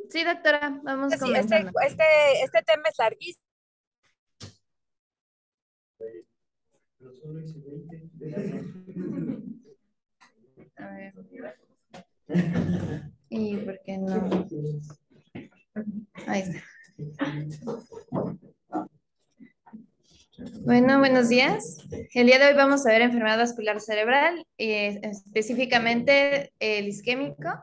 Sí, doctora, vamos Sí, comenzando. este tema es larguísimo. A ver. ¿Y por qué no? Ahí está. Bueno, buenos días. El día de hoy vamos a ver enfermedad vascular cerebral, específicamente el isquémico.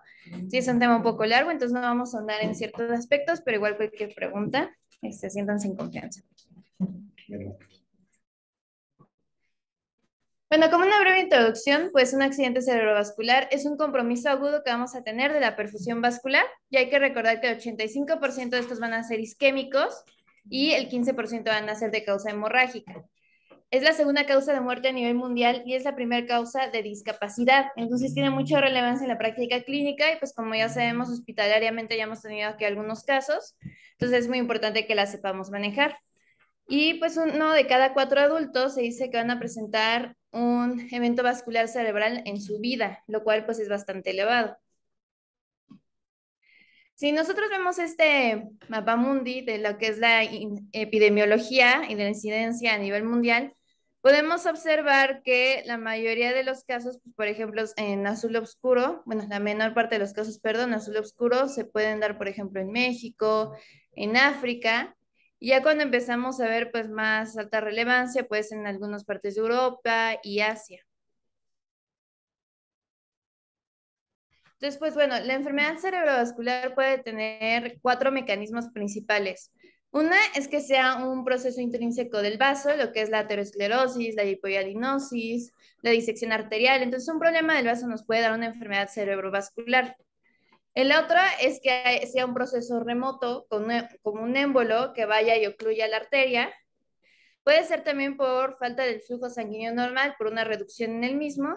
Sí, es un tema un poco largo, entonces no vamos a andar en ciertos aspectos, pero igual cualquier pregunta, siéntanse en confianza. Bueno, como una breve introducción, pues un accidente cerebrovascular es un compromiso agudo que vamos a tener de la perfusión vascular, y hay que recordar que el 85% de estos van a ser isquémicos y el 15% van a ser de causa hemorrágica. Es la segunda causa de muerte a nivel mundial y es la primera causa de discapacidad. Entonces tiene mucha relevancia en la práctica clínica y pues como ya sabemos, hospitalariamente ya hemos tenido aquí algunos casos. Entonces es muy importante que la sepamos manejar. Y pues uno de cada 4 adultos se dice que van a presentar un evento vascular cerebral en su vida, lo cual pues es bastante elevado. Si nosotros vemos este mapa mundi de lo que es la epidemiología y de la incidencia a nivel mundial, podemos observar que la mayoría de los casos, pues, por ejemplo, en azul oscuro, bueno, la menor parte de los casos, perdón, azul oscuro, se pueden dar, por ejemplo, en México, en África. Y ya cuando empezamos a ver pues más alta relevancia, pues en algunas partes de Europa y Asia. Entonces, pues bueno, la enfermedad cerebrovascular puede tener 4 mecanismos principales. Una es que sea un proceso intrínseco del vaso, lo que es la aterosclerosis, la hipoialinosis, la disección arterial. Entonces, un problema del vaso nos puede dar una enfermedad cerebrovascular. El otro es que sea un proceso remoto, como un émbolo que vaya y ocluya la arteria. Puede ser también por falta del flujo sanguíneo normal, por una reducción en el mismo.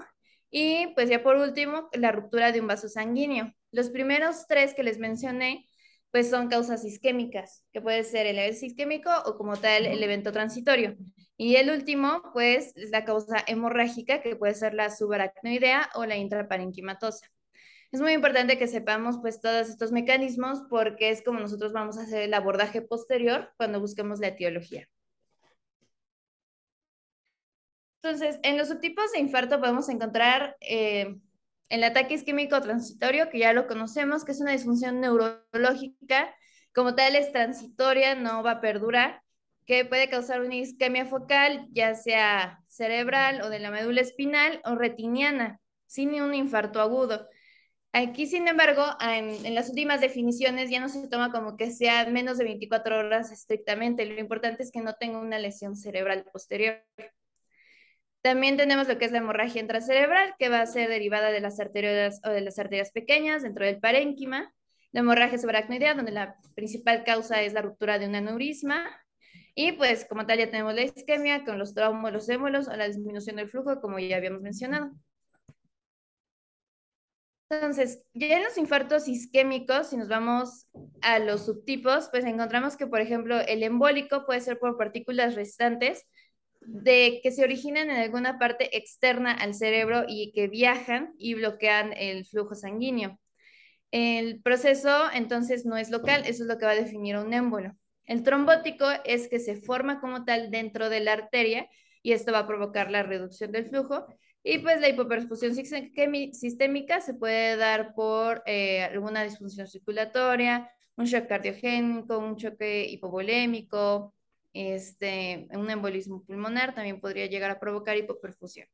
Y pues ya por último, la ruptura de un vaso sanguíneo. Los primeros 3 que les mencioné, pues son causas isquémicas, que puede ser el evento isquémico o como tal el evento transitorio. Y el último, pues, es la causa hemorrágica, que puede ser la subaracnoidea o la intraparenquimatosa. Es muy importante que sepamos pues todos estos mecanismos porque es como nosotros vamos a hacer el abordaje posterior cuando busquemos la etiología. Entonces, en los subtipos de infarto podemos encontrar el ataque isquémico transitorio, que ya lo conocemos, que es una disfunción neurológica, como tal es transitoria, no va a perdurar, que puede causar una isquemia focal, ya sea cerebral o de la médula espinal o retiniana, sin un infarto agudo. Aquí, sin embargo, en las últimas definiciones ya no se toma como que sea menos de 24 horas estrictamente. Lo importante es que no tenga una lesión cerebral posterior. También tenemos lo que es la hemorragia intracerebral, que va a ser derivada de las arterias o de las arterias pequeñas dentro del parénquima. La hemorragia subaracnoidea, donde la principal causa es la ruptura de un aneurisma. Y pues como tal ya tenemos la isquemia con los traumas, los émolos o la disminución del flujo, como ya habíamos mencionado. Entonces, ya en los infartos isquémicos, si nos vamos a los subtipos, pues encontramos que, por ejemplo, el embólico puede ser por partículas restantes de que se originan en alguna parte externa al cerebro y que viajan y bloquean el flujo sanguíneo. El proceso entonces no es local, eso es lo que va a definir un émbolo. El trombótico es que se forma como tal dentro de la arteria y esto va a provocar la reducción del flujo. Y pues la hipoperfusión sistémica se puede dar por alguna disfunción circulatoria, un shock cardiogénico, un choque hipovolémico, un embolismo pulmonar también podría llegar a provocar hipoperfusión.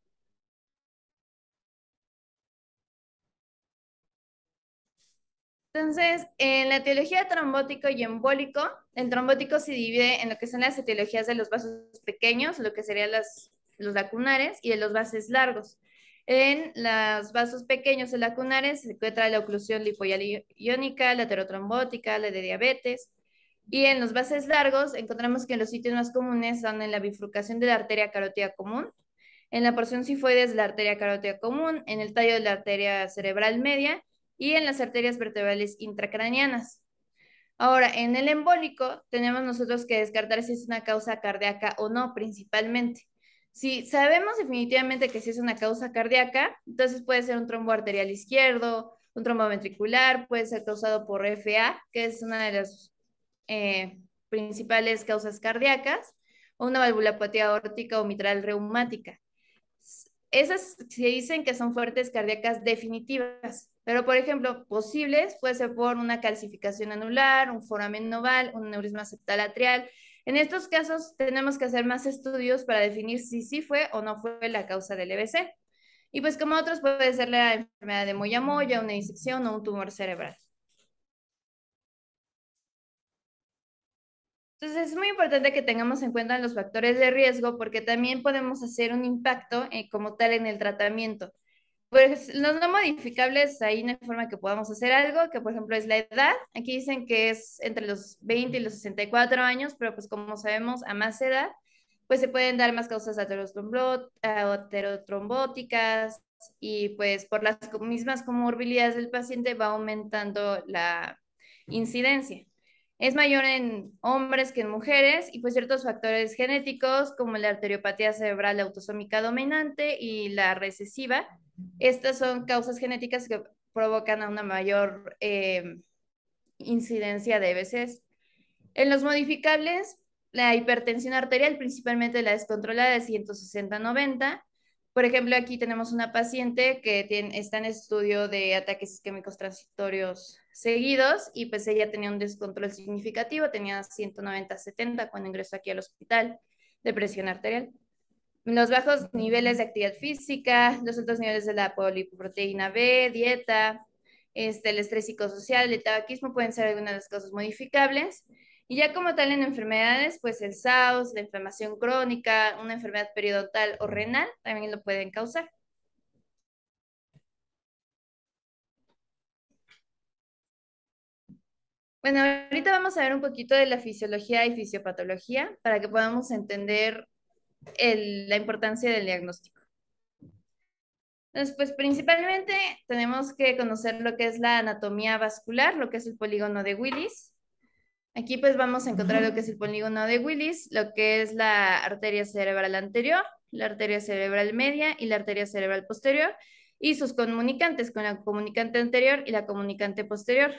Entonces, en la etiología trombótico y embólico, el trombótico se divide en lo que son las etiologías de los vasos pequeños, lo que serían los lacunares, y de los vasos largos. En los vasos pequeños o lacunares se encuentra la oclusión lipoiónica, la heterotrombótica, la de diabetes. Y en los vasos largos encontramos que los sitios más comunes son en la bifurcación de la arteria carótida común, en la porción sifoides de la arteria carótida común, en el tallo de la arteria cerebral media y en las arterias vertebrales intracraneanas. Ahora, en el embólico tenemos nosotros que descartar si es una causa cardíaca o no, principalmente. Si sabemos definitivamente que si es una causa cardíaca, entonces puede ser un trombo arterial izquierdo, un trombo ventricular, puede ser causado por FA, que es una de las principales causas cardíacas, o una valvulopatía aórtica o mitral reumática. Esas se dicen que son fuertes cardíacas definitivas, pero por ejemplo, posibles puede ser por una calcificación anular, un foramen oval, un aneurisma septal atrial. En estos casos tenemos que hacer más estudios para definir si sí fue o no fue la causa del EBC. Y pues como otros puede ser la enfermedad de Moyamoya, una disección o un tumor cerebral. Entonces es muy importante que tengamos en cuenta los factores de riesgo porque también podemos hacer un impacto como tal en el tratamiento. Pues los no modificables, ahí no hay forma que podamos hacer algo, que por ejemplo es la edad. Aquí dicen que es entre los 20 y los 64 años, pero pues como sabemos, a más edad, pues se pueden dar más causas aterotrombóticas y pues por las mismas comorbilidades del paciente va aumentando la incidencia. Es mayor en hombres que en mujeres y pues ciertos factores genéticos como la arteriopatía cerebral autosómica dominante y la recesiva. Estas son causas genéticas que provocan a una mayor incidencia de veces. En los modificables, la hipertensión arterial, principalmente la descontrolada de 160-90. Por ejemplo, aquí tenemos una paciente que está en estudio de ataques isquémicos transitorios seguidos y pues ella tenía un descontrol significativo, tenía 190-70 cuando ingresó aquí al hospital de presión arterial. Los bajos niveles de actividad física, los altos niveles de la poliproteína B, dieta, el estrés psicosocial, el tabaquismo pueden ser algunas de las causas modificables. Y ya como tal en enfermedades, pues el SAUS, la inflamación crónica, una enfermedad periodontal o renal también lo pueden causar. Bueno, ahorita vamos a ver un poquito de la fisiología y fisiopatología para que podamos entender la importancia del diagnóstico. Entonces, pues principalmente tenemos que conocer lo que es la anatomía vascular, lo que es el polígono de Willis. Aquí pues vamos a encontrar lo que es el polígono de Willis, lo que es la arteria cerebral anterior, la arteria cerebral media y la arteria cerebral posterior y sus comunicantes con la comunicante anterior y la comunicante posterior.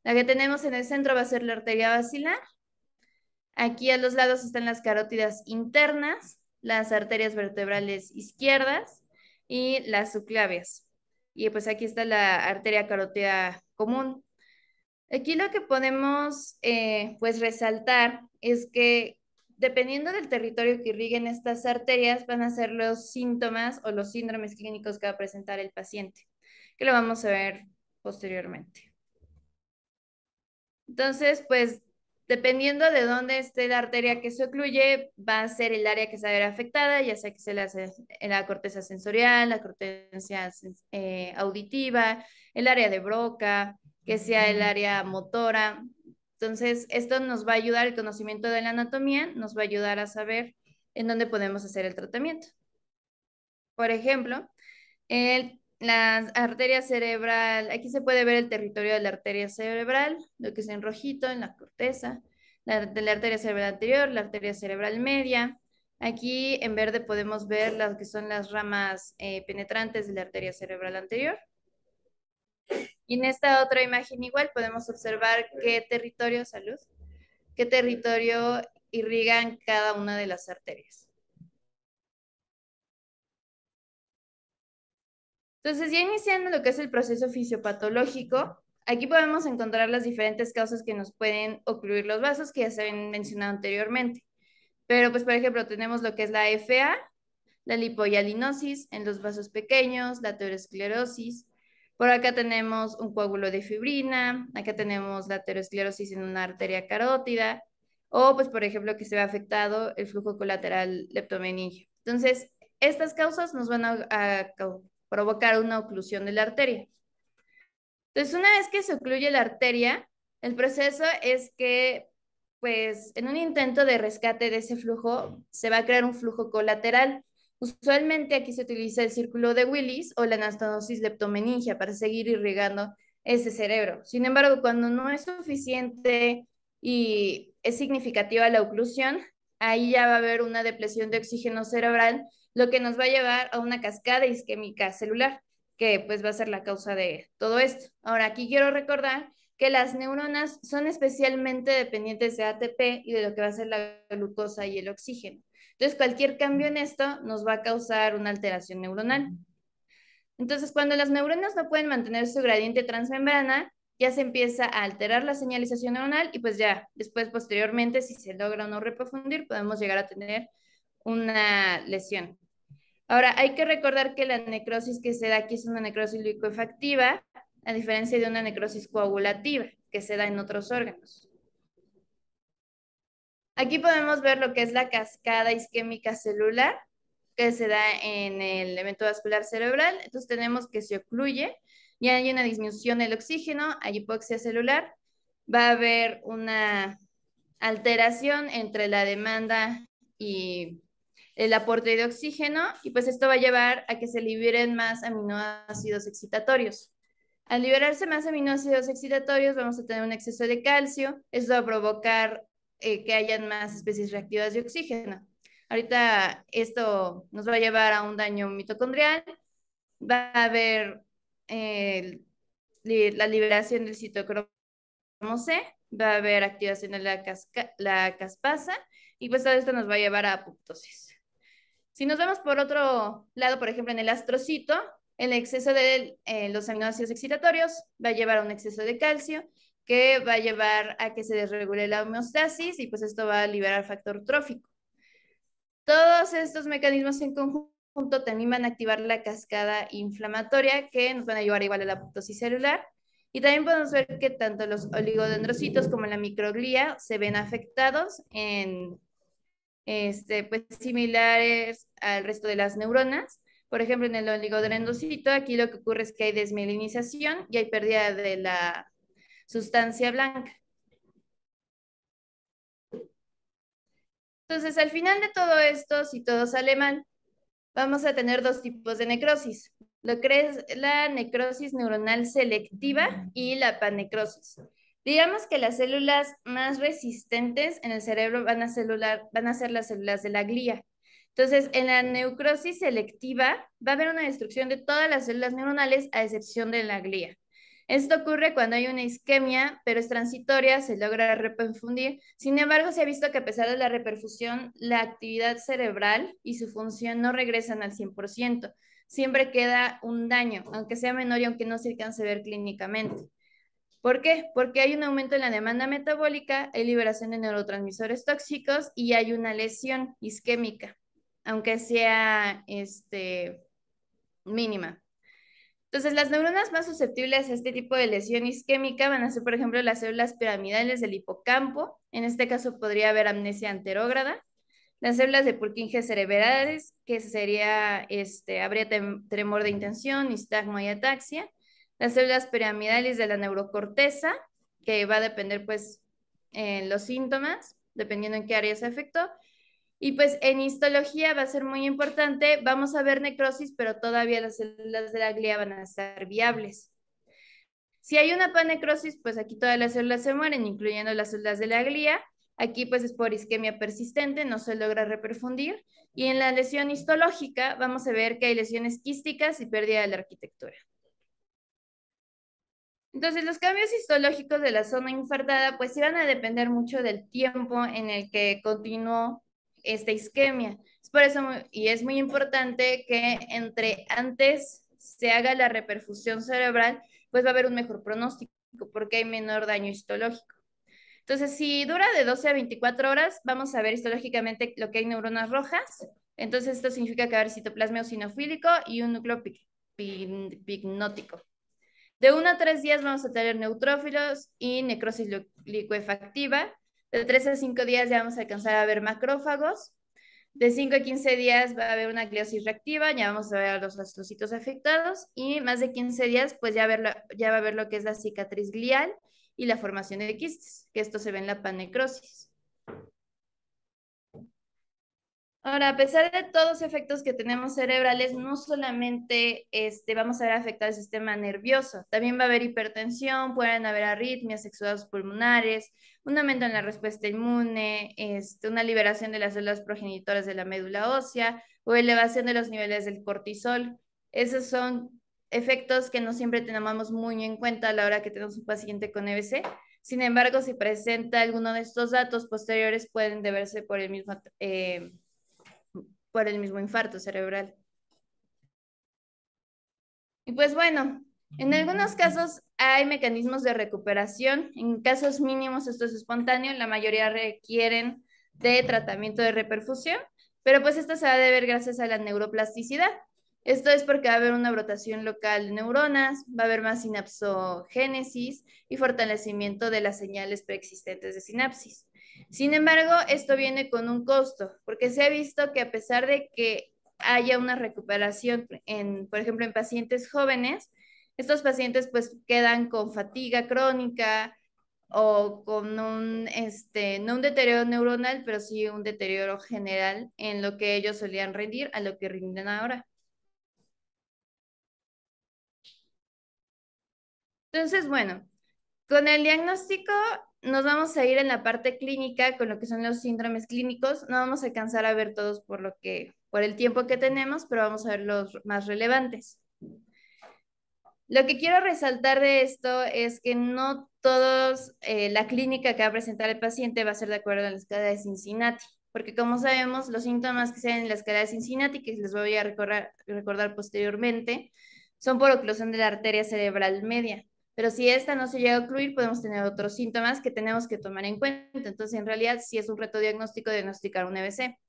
La que tenemos en el centro va a ser la arteria basilar. Aquí a los lados están las carótidas internas, las arterias vertebrales izquierdas y las subclavias. Y pues aquí está la arteria carótida común. Aquí lo que podemos pues resaltar es que dependiendo del territorio que irriguen estas arterias van a ser los síntomas o los síndromes clínicos que va a presentar el paciente, que lo vamos a ver posteriormente. Entonces, pues dependiendo de dónde esté la arteria que se ocluye, va a ser el área que se va a ver afectada, ya sea que se le hace la corteza sensorial, la corteza auditiva, el área de Broca, que sea el área motora. Entonces, esto nos va a ayudar, el conocimiento de la anatomía nos va a ayudar a saber en dónde podemos hacer el tratamiento. Por ejemplo, la arteria cerebral, aquí se puede ver el territorio de la arteria cerebral, lo que es en rojito, en la corteza, de la arteria cerebral anterior, la arteria cerebral media. Aquí en verde podemos ver lo que son las ramas penetrantes de la arteria cerebral anterior. Y en esta otra imagen igual podemos observar qué territorio, salud, qué territorio irrigan cada una de las arterias. Entonces, ya iniciando lo que es el proceso fisiopatológico, aquí podemos encontrar las diferentes causas que nos pueden ocluir los vasos, que ya se habían mencionado anteriormente. Pero, pues, por ejemplo, tenemos lo que es la FA, la lipohialinosis en los vasos pequeños, la aterosclerosis. Por acá tenemos un coágulo de fibrina, acá tenemos la aterosclerosis en una arteria carótida, o, pues, por ejemplo, que se ve afectado el flujo colateral leptomeningio. Entonces, estas causas nos van a provocar una oclusión de la arteria. Entonces, una vez que se ocluye la arteria, el proceso es que, pues, en un intento de rescate de ese flujo, se va a crear un flujo colateral. Usualmente aquí se utiliza el círculo de Willis o la anastomosis leptomeningia para seguir irrigando ese cerebro. Sin embargo, cuando no es suficiente y es significativa la oclusión, ahí ya va a haber una depresión de oxígeno cerebral, lo que nos va a llevar a una cascada isquémica celular, que pues va a ser la causa de todo esto. Ahora, aquí quiero recordar que las neuronas son especialmente dependientes de ATP y de lo que va a ser la glucosa y el oxígeno. Entonces, cualquier cambio en esto nos va a causar una alteración neuronal. Entonces, cuando las neuronas no pueden mantener su gradiente transmembrana, ya se empieza a alterar la señalización neuronal y pues ya, después, posteriormente, si se logra o no reprofundir, podemos llegar a tener una lesión. Ahora, hay que recordar que la necrosis que se da aquí es una necrosis liquefactiva, a diferencia de una necrosis coagulativa que se da en otros órganos. Aquí podemos ver lo que es la cascada isquémica celular que se da en el evento vascular cerebral. Entonces tenemos que se ocluye, ya hay una disminución del oxígeno, hay hipoxia celular, va a haber una alteración entre la demanda y el aporte de oxígeno, y pues esto va a llevar a que se liberen más aminoácidos excitatorios. Al liberarse más aminoácidos excitatorios, vamos a tener un exceso de calcio. Esto va a provocar que hayan más especies reactivas de oxígeno. Ahorita esto nos va a llevar a un daño mitocondrial. Va a haber la liberación del citocromo C, va a haber activación de la caspasa, y pues todo esto nos va a llevar a apoptosis. Si nos vemos por otro lado, por ejemplo, en el astrocito, el exceso de los aminoácidos excitatorios va a llevar a un exceso de calcio, que va a llevar a que se desregule la homeostasis, y pues esto va a liberar factor trófico. Todos estos mecanismos en conjunto también van a activar la cascada inflamatoria, que nos van a llevar igual a la apoptosis celular. Y también podemos ver que tanto los oligodendrocitos como la microglía se ven afectados en pues, similares al resto de las neuronas. Por ejemplo, en el oligodendrocito, aquí lo que ocurre es que hay desmielinización y hay pérdida de la sustancia blanca. Entonces, al final de todo esto, si todo sale mal, vamos a tener dos tipos de necrosis, lo que es la necrosis neuronal selectiva y la panecrosis. Digamos que las células más resistentes en el cerebro van a ser las células de la glía. Entonces, en la necrosis selectiva va a haber una destrucción de todas las células neuronales a excepción de la glía. Esto ocurre cuando hay una isquemia, pero es transitoria, se logra reperfundir. Sin embargo, se ha visto que a pesar de la reperfusión, la actividad cerebral y su función no regresan al 100%. Siempre queda un daño, aunque sea menor y aunque no se alcance a ver clínicamente. ¿Por qué? Porque hay un aumento en la demanda metabólica, hay liberación de neurotransmisores tóxicos y hay una lesión isquémica, aunque sea mínima. Entonces, las neuronas más susceptibles a este tipo de lesión isquémica van a ser, por ejemplo, las células piramidales del hipocampo. En este caso podría haber amnesia anterógrada. Las células de Purkinje cerebrales, que sería, habría tremor de intención, nistagmo y ataxia. Las células piramidales de la neurocorteza, que va a depender, pues, en los síntomas, dependiendo en qué área se afectó. Y pues en histología va a ser muy importante, vamos a ver necrosis, pero todavía las células de la glía van a estar viables. Si hay una panecrosis, pues aquí todas las células se mueren, incluyendo las células de la glía. Aquí pues es por isquemia persistente, no se logra reperfundir. Y en la lesión histológica vamos a ver que hay lesiones quísticas y pérdida de la arquitectura. Entonces, los cambios histológicos de la zona infartada, pues iban a depender mucho del tiempo en el que continuó esta isquemia. Es por eso, y es muy importante que entre antes se haga la reperfusión cerebral, pues va a haber un mejor pronóstico, porque hay menor daño histológico. Entonces, si dura de 12 a 24 horas, vamos a ver histológicamente lo que hay neuronas rojas. Entonces, esto significa que va a haber citoplasma eosinofílico y un núcleo pignótico. De 1 a 3 días vamos a tener neutrófilos y necrosis licuefactiva. De 3 a 5 días ya vamos a alcanzar a ver macrófagos. De 5 a 15 días va a haber una gliosis reactiva, ya vamos a ver a los astrocitos afectados. Y más de 15 días, pues ya va a ver lo que es la cicatriz glial y la formación de quistes, que esto se ve en la panecrosis. Ahora, a pesar de todos los efectos que tenemos cerebrales, no solamente vamos a ver afectado el sistema nervioso, también va a haber hipertensión, pueden haber arritmias, exudados pulmonares, un aumento en la respuesta inmune, una liberación de las células progenitoras de la médula ósea o elevación de los niveles del cortisol. Esos son efectos que no siempre tenemos muy en cuenta a la hora que tenemos un paciente con EBC. Sin embargo, si presenta alguno de estos datos posteriores, pueden deberse por el mismo infarto cerebral. Y pues bueno, en algunos casos hay mecanismos de recuperación. En casos mínimos esto es espontáneo, la mayoría requieren de tratamiento de reperfusión, pero pues esto se va a deber gracias a la neuroplasticidad. Esto es porque va a haber una brotación local de neuronas, va a haber más sinapsogénesis y fortalecimiento de las señales preexistentes de sinapsis. Sin embargo, esto viene con un costo, porque se ha visto que a pesar de que haya una recuperación, por ejemplo, en pacientes jóvenes, estos pacientes pues quedan con fatiga crónica o con no un deterioro neuronal, pero sí un deterioro general en lo que ellos solían rendir a lo que rinden ahora. Entonces, bueno, con el diagnóstico nos vamos a ir en la parte clínica con lo que son los síndromes clínicos. No vamos a alcanzar a ver todos por el tiempo que tenemos, pero vamos a ver los más relevantes. Lo que quiero resaltar de esto es que no todos la clínica que va a presentar el paciente va a ser de acuerdo a la escala de Cincinnati, porque como sabemos, los síntomas que se dan en la escala de Cincinnati, que les voy a recordar posteriormente, son por oclusión de la arteria cerebral media. Pero si esta no se llega a ocluir, podemos tener otros síntomas que tenemos que tomar en cuenta. Entonces, en realidad, sí es un reto diagnóstico diagnosticar un EBC.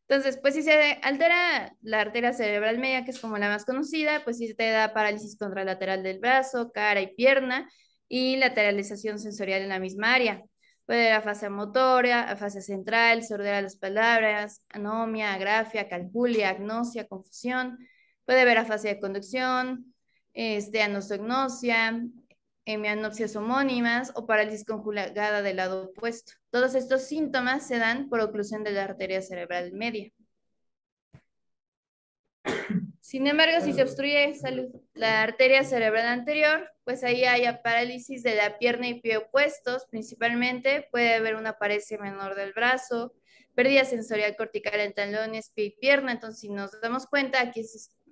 Entonces, pues si se altera la arteria cerebral media, que es como la más conocida, pues sí te da parálisis contralateral del brazo, cara y pierna y lateralización sensorial en la misma área. Puede haber afasia motora, afasia central, sordera de las palabras, anomia, agrafia, calpulia, agnosia, confusión. Puede haber afasia de conducción, anosognosia, hemianopsias homónimas o parálisis conjugada del lado opuesto. Todos estos síntomas se dan por oclusión de la arteria cerebral media. Sin embargo, si se obstruye la arteria cerebral anterior, pues ahí hay parálisis de la pierna y pie opuestos, principalmente puede haber una paresia menor del brazo, pérdida sensorial cortical en talones, pie y pierna. Entonces, si nos damos cuenta, aquí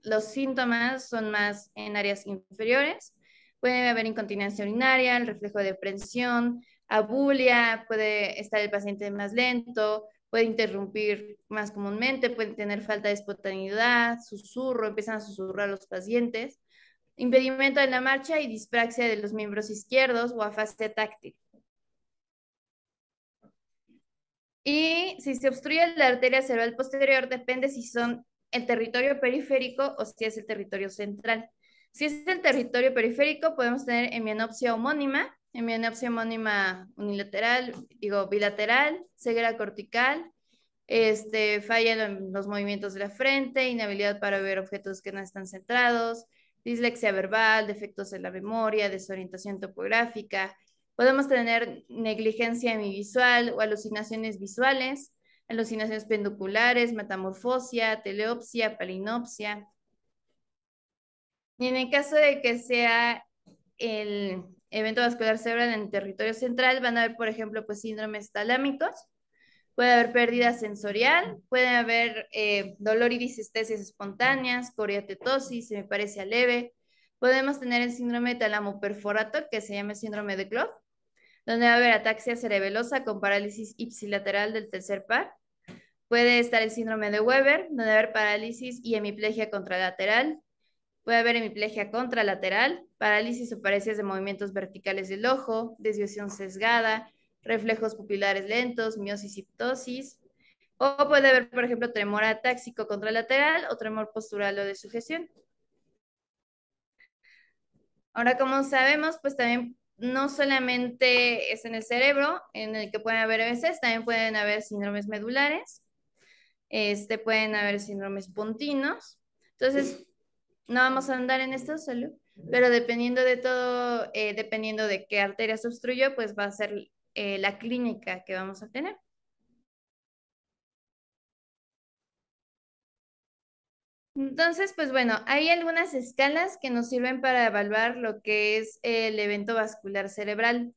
los síntomas son más en áreas inferiores. Puede haber incontinencia urinaria, el reflejo de presión, abulia, puede estar el paciente más lento, puede interrumpir más comúnmente, pueden tener falta de espontaneidad, susurro, empiezan a susurrar los pacientes, impedimento de la marcha y dispraxia de los miembros izquierdos o afasia táctil. Y si se obstruye la arteria cerebral posterior, depende si son el territorio periférico o si es el territorio central. Si es el territorio periférico, podemos tener hemianopsia homónima unilateral, bilateral, ceguera cortical, falla en los movimientos de la frente, inhabilidad para ver objetos que no están centrados, dislexia verbal, defectos en la memoria, desorientación topográfica. Podemos tener negligencia hemivisual o alucinaciones visuales, alucinaciones pendiculares, metamorfosia, teleopsia, palinopsia. Y en el caso de que sea el evento vascular cerebral en el territorio central, van a haber, por ejemplo, pues síndromes talámicos, puede haber pérdida sensorial, puede haber dolor y disestesias espontáneas, coriatetosis, se me parece leve. Podemos tener el síndrome de tálamo perforator, que se llama síndrome de Claude, donde va a haber ataxia cerebelosa con parálisis ipsilateral del tercer par. Puede estar el síndrome de Weber, donde va a haber parálisis y hemiplegia contralateral. Puede haber hemiplegia contralateral, parálisis o parálisis de movimientos verticales del ojo, desviación sesgada, reflejos pupilares lentos, miosis y ptosis. O puede haber, por ejemplo, tremor atáxico contralateral o tremor postural o de sujeción. Ahora, como sabemos, pues también no solamente es en el cerebro en el que pueden haber EBCs, también pueden haber síndromes medulares, pueden haber síndromes pontinos. Entonces, no vamos a andar en esto solo, pero dependiendo de todo, dependiendo de qué arteria se obstruyó, pues va a ser la clínica que vamos a tener. Entonces, pues bueno, hay algunas escalas que nos sirven para evaluar lo que es el evento vascular cerebral.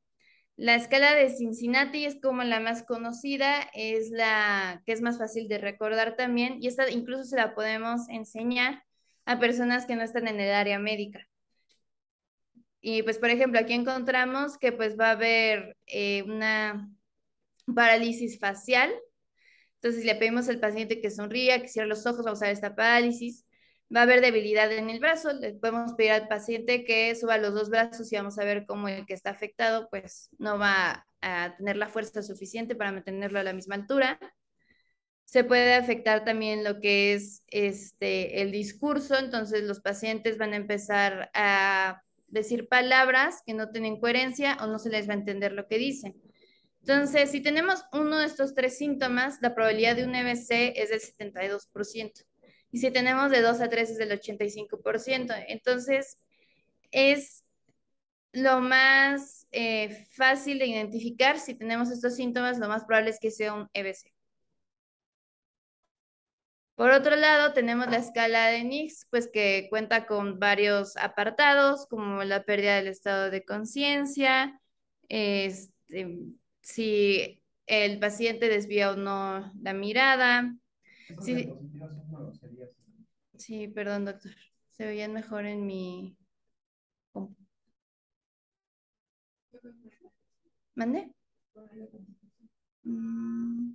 La escala de Cincinnati es como la más conocida, es la que es más fácil de recordar también, y esta incluso se la podemos enseñar a personas que no están en el área médica. Y pues, por ejemplo, aquí encontramos que pues va a haber una parálisis facial. Entonces, si le pedimos al paciente que sonría, que cierre los ojos, vamos a ver esta parálisis. Va a haber debilidad en el brazo. Le podemos pedir al paciente que suba los dos brazos y vamos a ver cómo el que está afectado, pues no va a tener la fuerza suficiente para mantenerlo a la misma altura. Se puede afectar también lo que es el discurso. Entonces, los pacientes van a empezar a decir palabras que no tienen coherencia o no se les va a entender lo que dicen. Entonces, si tenemos uno de estos tres síntomas, la probabilidad de un EBC es del 72%. Y si tenemos de 2 a 3 es del 85%. Entonces, es lo más fácil de identificar. Si tenemos estos síntomas, lo más probable es que sea un EBC. Por otro lado, tenemos la escala de Nix, pues que cuenta con varios apartados, como la pérdida del estado de conciencia, este, si el paciente desvía o no la mirada. Sí, sí, perdón, doctor. Se veían mejor en mi... ¿Mande? Mm,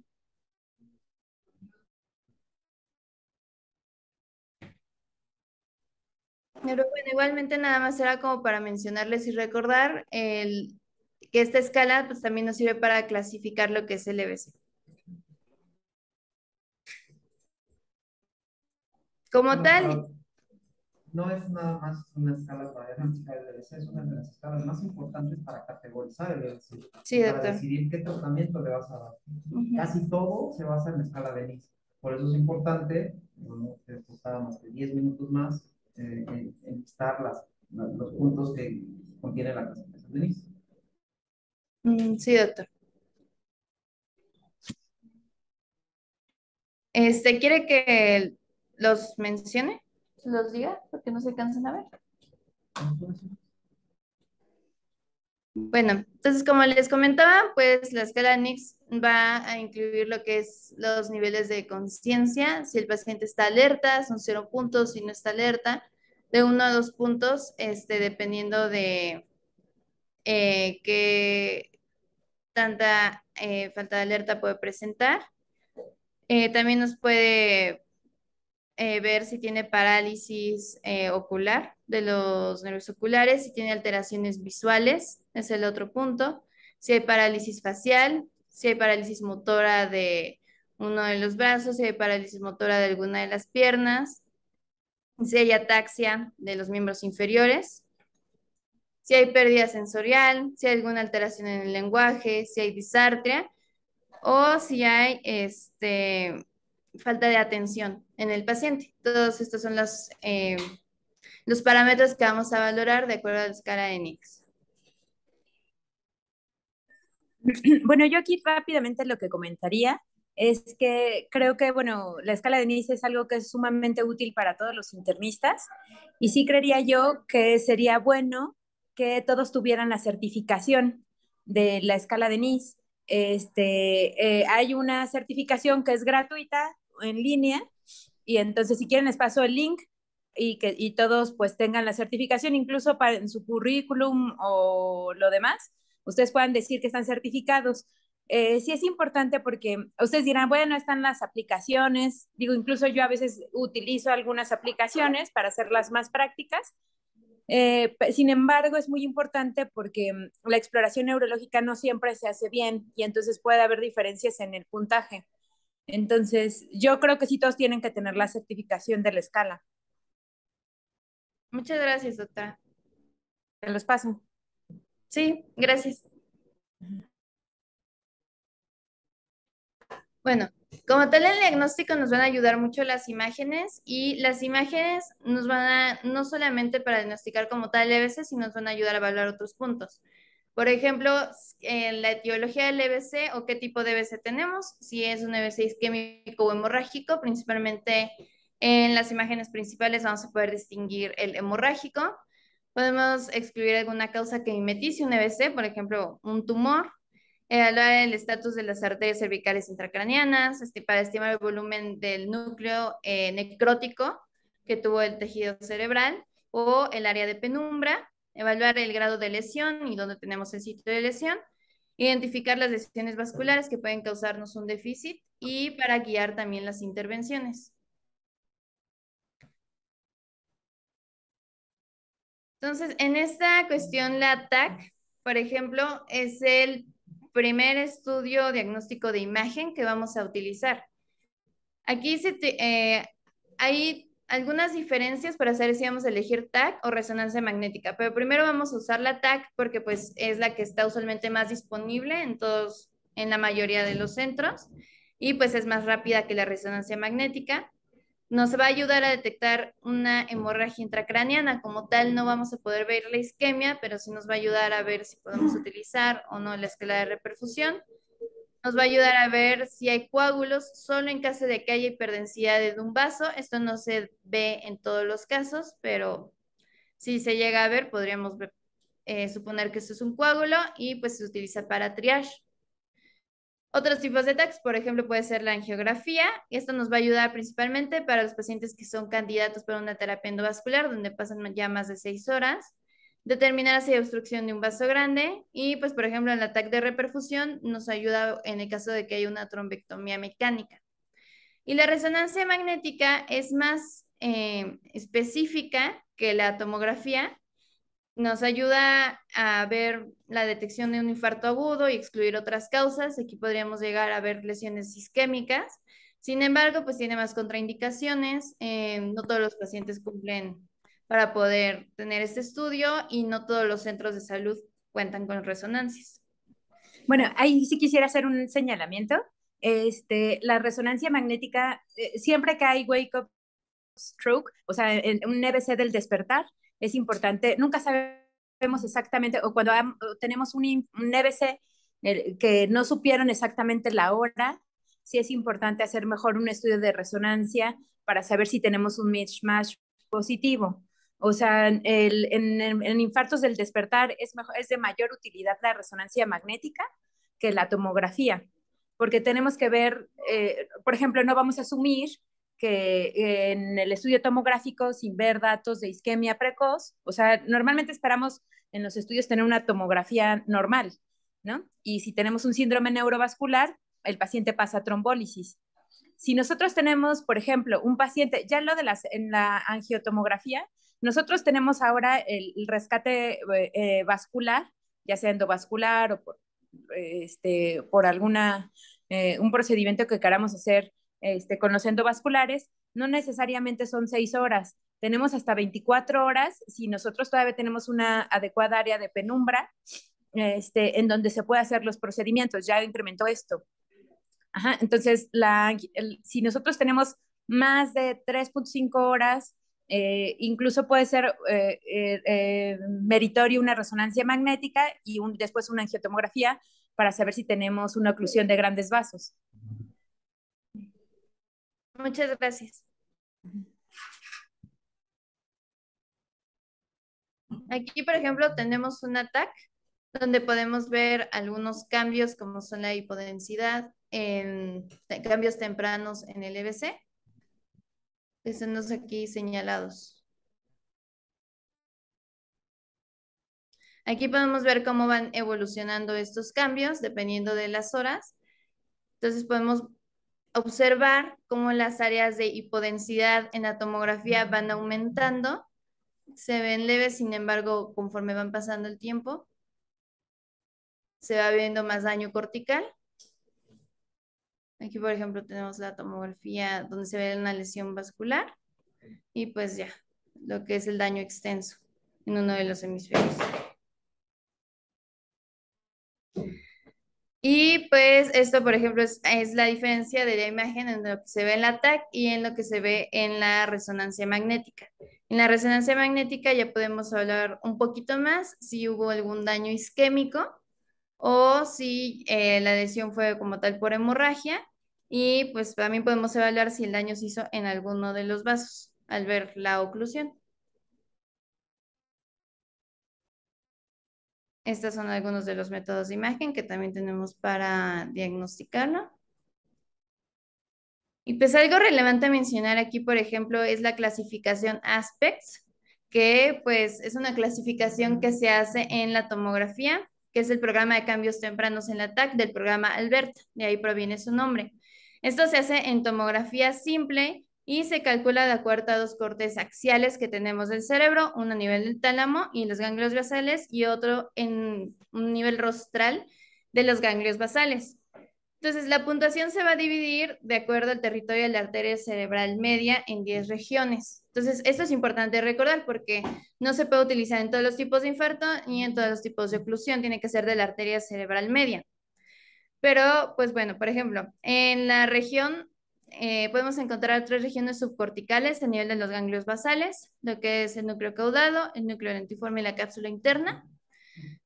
pero bueno, igualmente nada más era como para mencionarles y recordar que esta escala pues también nos sirve para clasificar lo que es el EBC. Como Bueno, tal, pero no es nada más una escala para diagnosticar el EBC, es una de las escalas más importantes para categorizar el EBC sí, y para doctor. decidir qué tratamiento le vas a dar. Ujú. Casi todo se basa en la escala de Nice. Por eso es importante, no te costaba más de 10 minutos más, en listar los puntos que contiene la clasificación de Nice. Sí, doctor. ¿Quiere que los mencione? ¿Los diga? Porque no se alcanzan a ver. Bueno, entonces como les comentaba, pues la escala NICS va a incluir lo que es los niveles de conciencia. Si el paciente está alerta, son 0 puntos; si no está alerta, de 1 a 2 puntos, dependiendo de qué tanta falta de alerta puede presentar. También nos puede ver si tiene parálisis ocular de los nervios oculares, si tiene alteraciones visuales, es el otro punto, si hay parálisis facial, si hay parálisis motora de uno de los brazos, si hay parálisis motora de alguna de las piernas, si hay ataxia de los miembros inferiores, si hay pérdida sensorial, si hay alguna alteración en el lenguaje, si hay disartria o si hay falta de atención en el paciente. Todos estos son los parámetros que vamos a valorar de acuerdo a la escala de NICS. Bueno, yo aquí rápidamente lo que comentaría es que creo que, bueno, la escala de Nice es algo que es sumamente útil para todos los internistas y sí creería yo que sería bueno que todos tuvieran la certificación de la escala de Nice. Hay una certificación que es gratuita en línea y entonces si quieren les paso el link y todos pues tengan la certificación incluso para en su currículum o lo demás ustedes puedan decir que están certificados. Sí es importante porque ustedes dirán, bueno, están las aplicaciones, digo, incluso yo a veces utilizo algunas aplicaciones para hacerlas más prácticas, sin embargo, es muy importante porque la exploración neurológica no siempre se hace bien y entonces puede haber diferencias en el puntaje. Entonces, yo creo que sí todos tienen que tener la certificación de la escala. Muchas gracias, doctora. Te los paso. Sí, gracias. Bueno, como tal, el diagnóstico nos van a ayudar mucho las imágenes, y las imágenes nos van a, no solamente para diagnosticar como tal EBC, sino nos van a ayudar a evaluar otros puntos. Por ejemplo, en la etiología del EBC o qué tipo de EBC tenemos, si es un EBC isquémico o hemorrágico, principalmente En las imágenes principales vamos a poder distinguir el hemorrágico. Podemos excluir alguna causa que mimetice un EBC, por ejemplo, un tumor. Evaluar el estatus de las arterias cervicales intracraneanas, para estimar el volumen del núcleo necrótico que tuvo el tejido cerebral o el área de penumbra. Evaluar el grado de lesión y dónde tenemos el sitio de lesión. Identificar las lesiones vasculares que pueden causarnos un déficit y para guiar también las intervenciones. Entonces, en esta cuestión, la TAC, por ejemplo, es el primer estudio diagnóstico de imagen que vamos a utilizar. Aquí hay algunas diferencias para saber si vamos a elegir TAC o resonancia magnética, pero primero vamos a usar la TAC porque pues es la que está usualmente más disponible en la mayoría de los centros y pues es más rápida que la resonancia magnética. Nos va a ayudar a detectar una hemorragia intracraneana. Como tal, no vamos a poder ver la isquemia, pero sí nos va a ayudar a ver si podemos utilizar o no la escala de reperfusión. Nos va a ayudar a ver si hay coágulos, solo en caso de que haya hiperdensidad de un vaso. Esto no se ve en todos los casos, pero si se llega a ver, podríamos suponer que esto es un coágulo y pues se utiliza para triage. Otros tipos de TACs, por ejemplo, puede ser la angiografía, y esto nos va a ayudar principalmente para los pacientes que son candidatos para una terapia endovascular, donde pasan ya más de 6 horas, determinar si hay obstrucción de un vaso grande, y pues, por ejemplo, en el TAC de reperfusión nos ayuda en el caso de que haya una trombectomía mecánica. Y la resonancia magnética es más específica que la tomografía, nos ayuda a ver la detección de un infarto agudo y excluir otras causas. Aquí podríamos llegar a ver lesiones isquémicas. Sin embargo, pues tiene más contraindicaciones. No todos los pacientes cumplen para poder tener este estudio y no todos los centros de salud cuentan con resonancias. Bueno, ahí sí quisiera hacer un señalamiento. La resonancia magnética, siempre que hay wake up stroke, o sea, en un EBC del despertar, es importante, nunca sabemos exactamente, o cuando tenemos un EBC que no supieron exactamente la hora, sí es importante hacer mejor un estudio de resonancia para saber si tenemos un mismatch positivo. O sea, en infartos del despertar es de mayor utilidad la resonancia magnética que la tomografía, porque tenemos que ver, por ejemplo, no vamos a asumir que en el estudio tomográfico, sin ver datos de isquemia precoz, o sea, normalmente esperamos en los estudios tener una tomografía normal, ¿no? Y si tenemos un síndrome neurovascular, el paciente pasa a trombólisis. Si nosotros tenemos, por ejemplo, un paciente, ya en la angiotomografía, nosotros tenemos ahora el rescate vascular, ya sea endovascular o por un procedimiento que queramos hacer con los endovasculares, no necesariamente son 6 horas. Tenemos hasta 24 horas si nosotros todavía tenemos una adecuada área de penumbra en donde se puede hacer los procedimientos. Ya incrementó esto. Ajá, entonces, si nosotros tenemos más de 3.5 horas, incluso puede ser meritorio una resonancia magnética y después una angiotomografía para saber si tenemos una oclusión de grandes vasos. Muchas gracias. Aquí, por ejemplo, tenemos un TAC donde podemos ver algunos cambios como son la hipodensidad, cambios tempranos en el EBC. Están aquí señalados. Aquí podemos ver cómo van evolucionando estos cambios dependiendo de las horas. Entonces podemos observar cómo las áreas de hipodensidad en la tomografía van aumentando. Se ven leves, sin embargo, conforme van pasando el tiempo, se va viendo más daño cortical. Aquí, por ejemplo, tenemos la tomografía donde se ve una lesión vascular y pues ya, lo que es el daño extenso en uno de los hemisferios. Y pues esto, por ejemplo, es la diferencia de la imagen en lo que se ve en la TAC y en lo que se ve en la resonancia magnética. En la resonancia magnética ya podemos hablar un poquito más si hubo algún daño isquémico o si la lesión fue como tal por hemorragia. y pues también podemos evaluar si el daño se hizo en alguno de los vasos al ver la oclusión. Estos son algunos de los métodos de imagen que también tenemos para diagnosticarlo. Y pues algo relevante a mencionar aquí, por ejemplo, es la clasificación Aspects, que pues es una clasificación que se hace en la tomografía, que es el programa de cambios tempranos en la TAC del programa Albert, de ahí proviene su nombre. Esto se hace en tomografía simple y se calcula de acuerdo a dos cortes axiales que tenemos del cerebro, uno a nivel del tálamo y los ganglios basales y otro en un nivel rostral de los ganglios basales. Entonces, la puntuación se va a dividir de acuerdo al territorio de la arteria cerebral media en 10 regiones. Entonces, esto es importante recordar porque no se puede utilizar en todos los tipos de infarto ni en todos los tipos de oclusión, tiene que ser de la arteria cerebral media. Pero, pues bueno, por ejemplo, en la región podemos encontrar tres regiones subcorticales a nivel de los ganglios basales, lo que es el núcleo caudado, el núcleo lentiforme y la cápsula interna.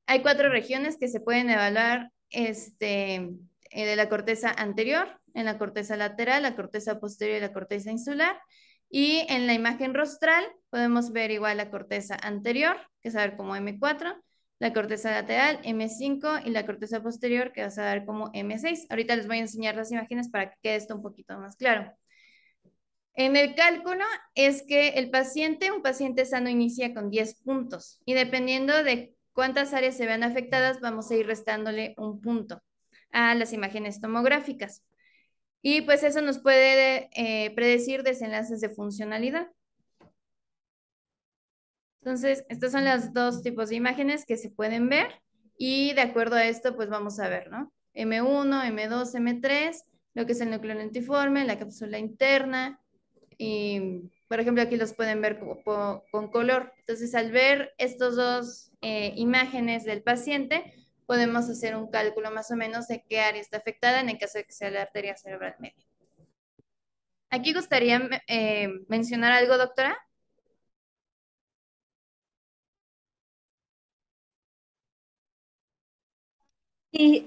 Hay cuatro regiones que se pueden evaluar de la corteza anterior, en la corteza lateral, la corteza posterior y la corteza insular. Y en la imagen rostral podemos ver igual la corteza anterior, que es a ver como M4, la corteza lateral M5 y la corteza posterior, que vas a ver como M6. Ahorita les voy a enseñar las imágenes para que quede esto un poquito más claro. En el cálculo es que un paciente sano inicia con 10 puntos y dependiendo de cuántas áreas se vean afectadas, vamos a ir restándole un punto a las imágenes tomográficas. Y pues eso nos puede predecir desenlaces de funcionalidad. Entonces, estos son los dos tipos de imágenes que se pueden ver y de acuerdo a esto, pues vamos a ver, ¿no? M1, M2, M3, lo que es el núcleo lentiforme, la cápsula interna, y, por ejemplo, aquí los pueden ver con color. Entonces, al ver estos dos imágenes del paciente, podemos hacer un cálculo más o menos de qué área está afectada en el caso de que sea la arteria cerebral media. Aquí gustaría mencionar algo, doctora. Y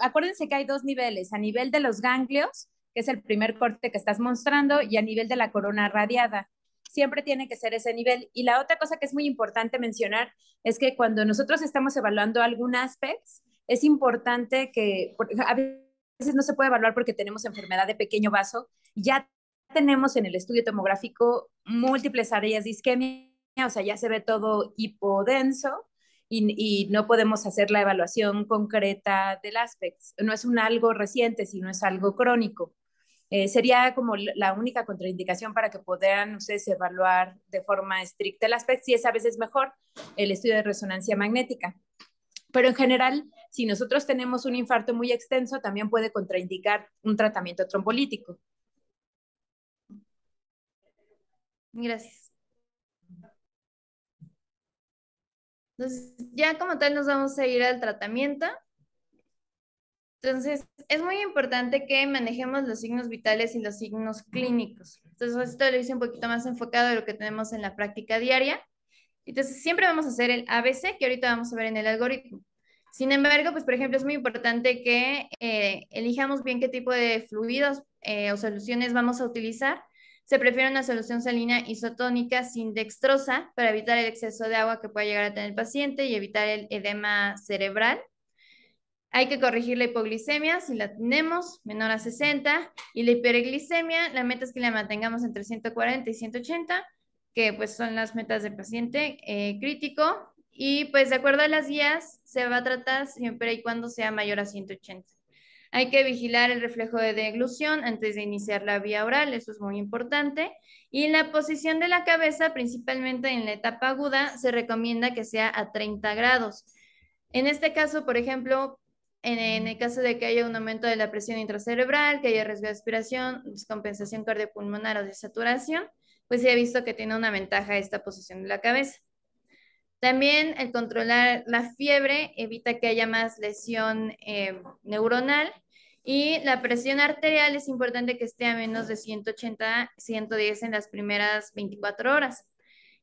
acuérdense que hay dos niveles, a nivel de los ganglios, que es el primer corte que estás mostrando, y a nivel de la corona radiada. Siempre tiene que ser ese nivel. Y la otra cosa que es muy importante mencionar es que cuando nosotros estamos evaluando algún aspecto, es importante que a veces no se puede evaluar porque tenemos enfermedad de pequeño vaso. Ya tenemos en el estudio tomográfico múltiples áreas de isquemia, o sea, ya se ve todo hipodenso y no podemos hacer la evaluación concreta del aspecto. No es un algo reciente, sino es algo crónico. Sería como la única contraindicación para que puedan ustedes evaluar de forma estricta el aspecto, si es a veces mejor el estudio de resonancia magnética. Pero en general, si nosotros tenemos un infarto muy extenso, también puede contraindicar un tratamiento trombolítico. Gracias. Entonces, ya como tal nos vamos a ir al tratamiento. Entonces, es muy importante que manejemos los signos vitales y los signos clínicos. Entonces, esto lo hice un poquito más enfocado de lo que tenemos en la práctica diaria. Entonces, siempre vamos a hacer el ABC, que ahorita vamos a ver en el algoritmo. Sin embargo, pues, por ejemplo, es muy importante que elijamos bien qué tipo de fluidos o soluciones vamos a utilizar. Se prefiere una solución salina isotónica sin dextrosa para evitar el exceso de agua que pueda llegar a tener el paciente y evitar el edema cerebral. Hay que corregir la hipoglicemia si la tenemos, menor a 60, y la hiperglicemia, la meta es que la mantengamos entre 140 y 180, que pues son las metas del paciente crítico, y pues de acuerdo a las guías se va a tratar siempre y cuando sea mayor a 180. Hay que vigilar el reflejo de deglución antes de iniciar la vía oral, eso es muy importante. Y la posición de la cabeza, principalmente en la etapa aguda, se recomienda que sea a 30 grados. En este caso, por ejemplo, en el caso de que haya un aumento de la presión intracerebral, que haya riesgo de aspiración, descompensación cardiopulmonar o desaturación, pues se ha visto que tiene una ventaja esta posición de la cabeza. También el controlar la fiebre evita que haya más lesión neuronal y la presión arterial es importante que esté a menos de 180, 110 en las primeras 24 horas.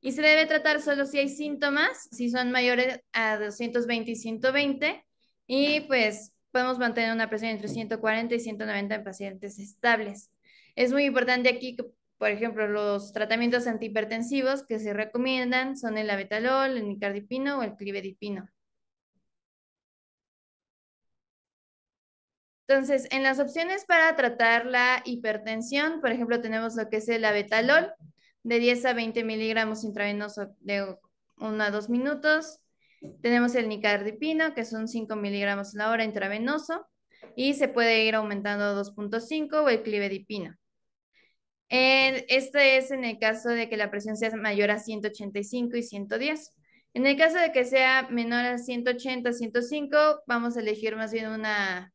Y se debe tratar solo si hay síntomas, si son mayores a 220 y 120, y pues podemos mantener una presión entre 140 y 190 en pacientes estables. Es muy importante aquí que, por ejemplo, los tratamientos antihipertensivos que se recomiendan son el abetalol, el nicardipino o el clivedipino. Entonces, en las opciones para tratar la hipertensión, por ejemplo, tenemos lo que es el abetalol de 10 a 20 miligramos intravenoso de 1 a 2 minutos. Tenemos el nicardipino, que son 5 miligramos a la hora intravenoso, y se puede ir aumentando a 2.5 o el clivedipino. Este es en el caso de que la presión sea mayor a 185 y 110. En el caso de que sea menor a 180, 105, vamos a elegir más bien una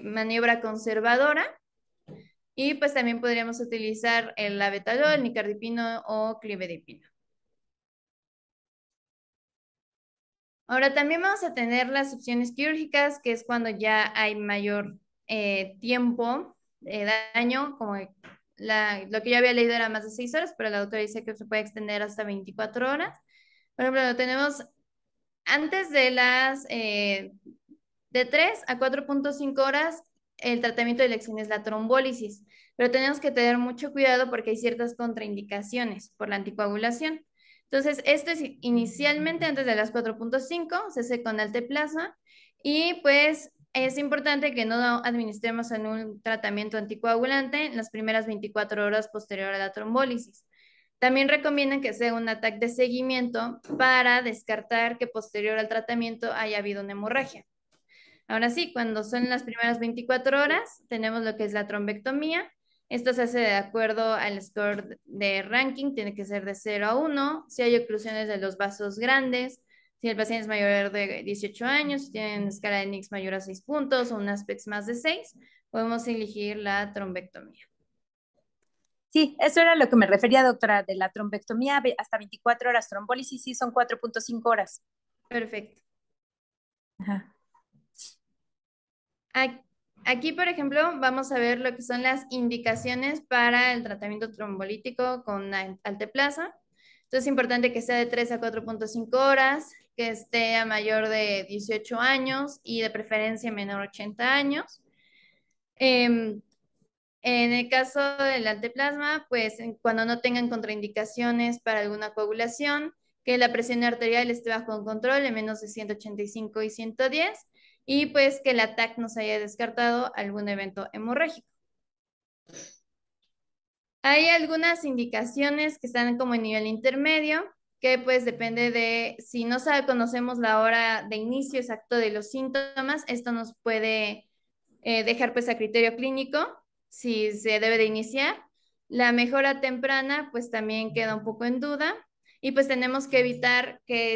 maniobra conservadora. Y pues también podríamos utilizar el abetalol, nicardipino o clivedipino. Ahora también vamos a tener las opciones quirúrgicas, que es cuando ya hay mayor tiempo de daño, como lo que yo había leído era más de 6 horas, pero la doctora dice que se puede extender hasta 24 horas. Por ejemplo, lo tenemos antes de de 3 a 4.5 horas, el tratamiento de elección es la trombólisis, pero tenemos que tener mucho cuidado porque hay ciertas contraindicaciones por la anticoagulación. Entonces, esto es inicialmente antes de las 4.5, se hace con alteplasma y pues es importante que no administremos en un tratamiento anticoagulante en las primeras 24 horas posterior a la trombólisis. También recomiendan que sea un ataque de seguimiento para descartar que posterior al tratamiento haya habido una hemorragia. Ahora sí, cuando son las primeras 24 horas, tenemos lo que es la trombectomía. Esto se hace de acuerdo al score de ranking, tiene que ser de 0 a 1. Si hay oclusiones de los vasos grandes, si el paciente es mayor de 18 años, si tienen escala de NICS mayor a 6 puntos o un ASPEX más de 6, podemos elegir la trombectomía. Sí, eso era lo que me refería, doctora, de la trombectomía hasta 24 horas, trombólisis sí son 4.5 horas. Perfecto. Ajá. Aquí, por ejemplo, vamos a ver lo que son las indicaciones para el tratamiento trombolítico con alteplasa. Entonces es importante que sea de 3 a 4.5 horas, que esté a mayor de 18 años y de preferencia menor a 80 años. En el caso del alteplasma, pues cuando no tengan contraindicaciones para alguna coagulación, que la presión arterial esté bajo control en menos de 185 y 110, y pues que la TAC nos haya descartado algún evento hemorrágico. Hay algunas indicaciones que están como en nivel intermedio, que pues depende de si no conocemos la hora de inicio exacto de los síntomas, esto nos puede dejar pues a criterio clínico si se debe de iniciar. La mejora temprana pues también queda un poco en duda y pues tenemos que evitar que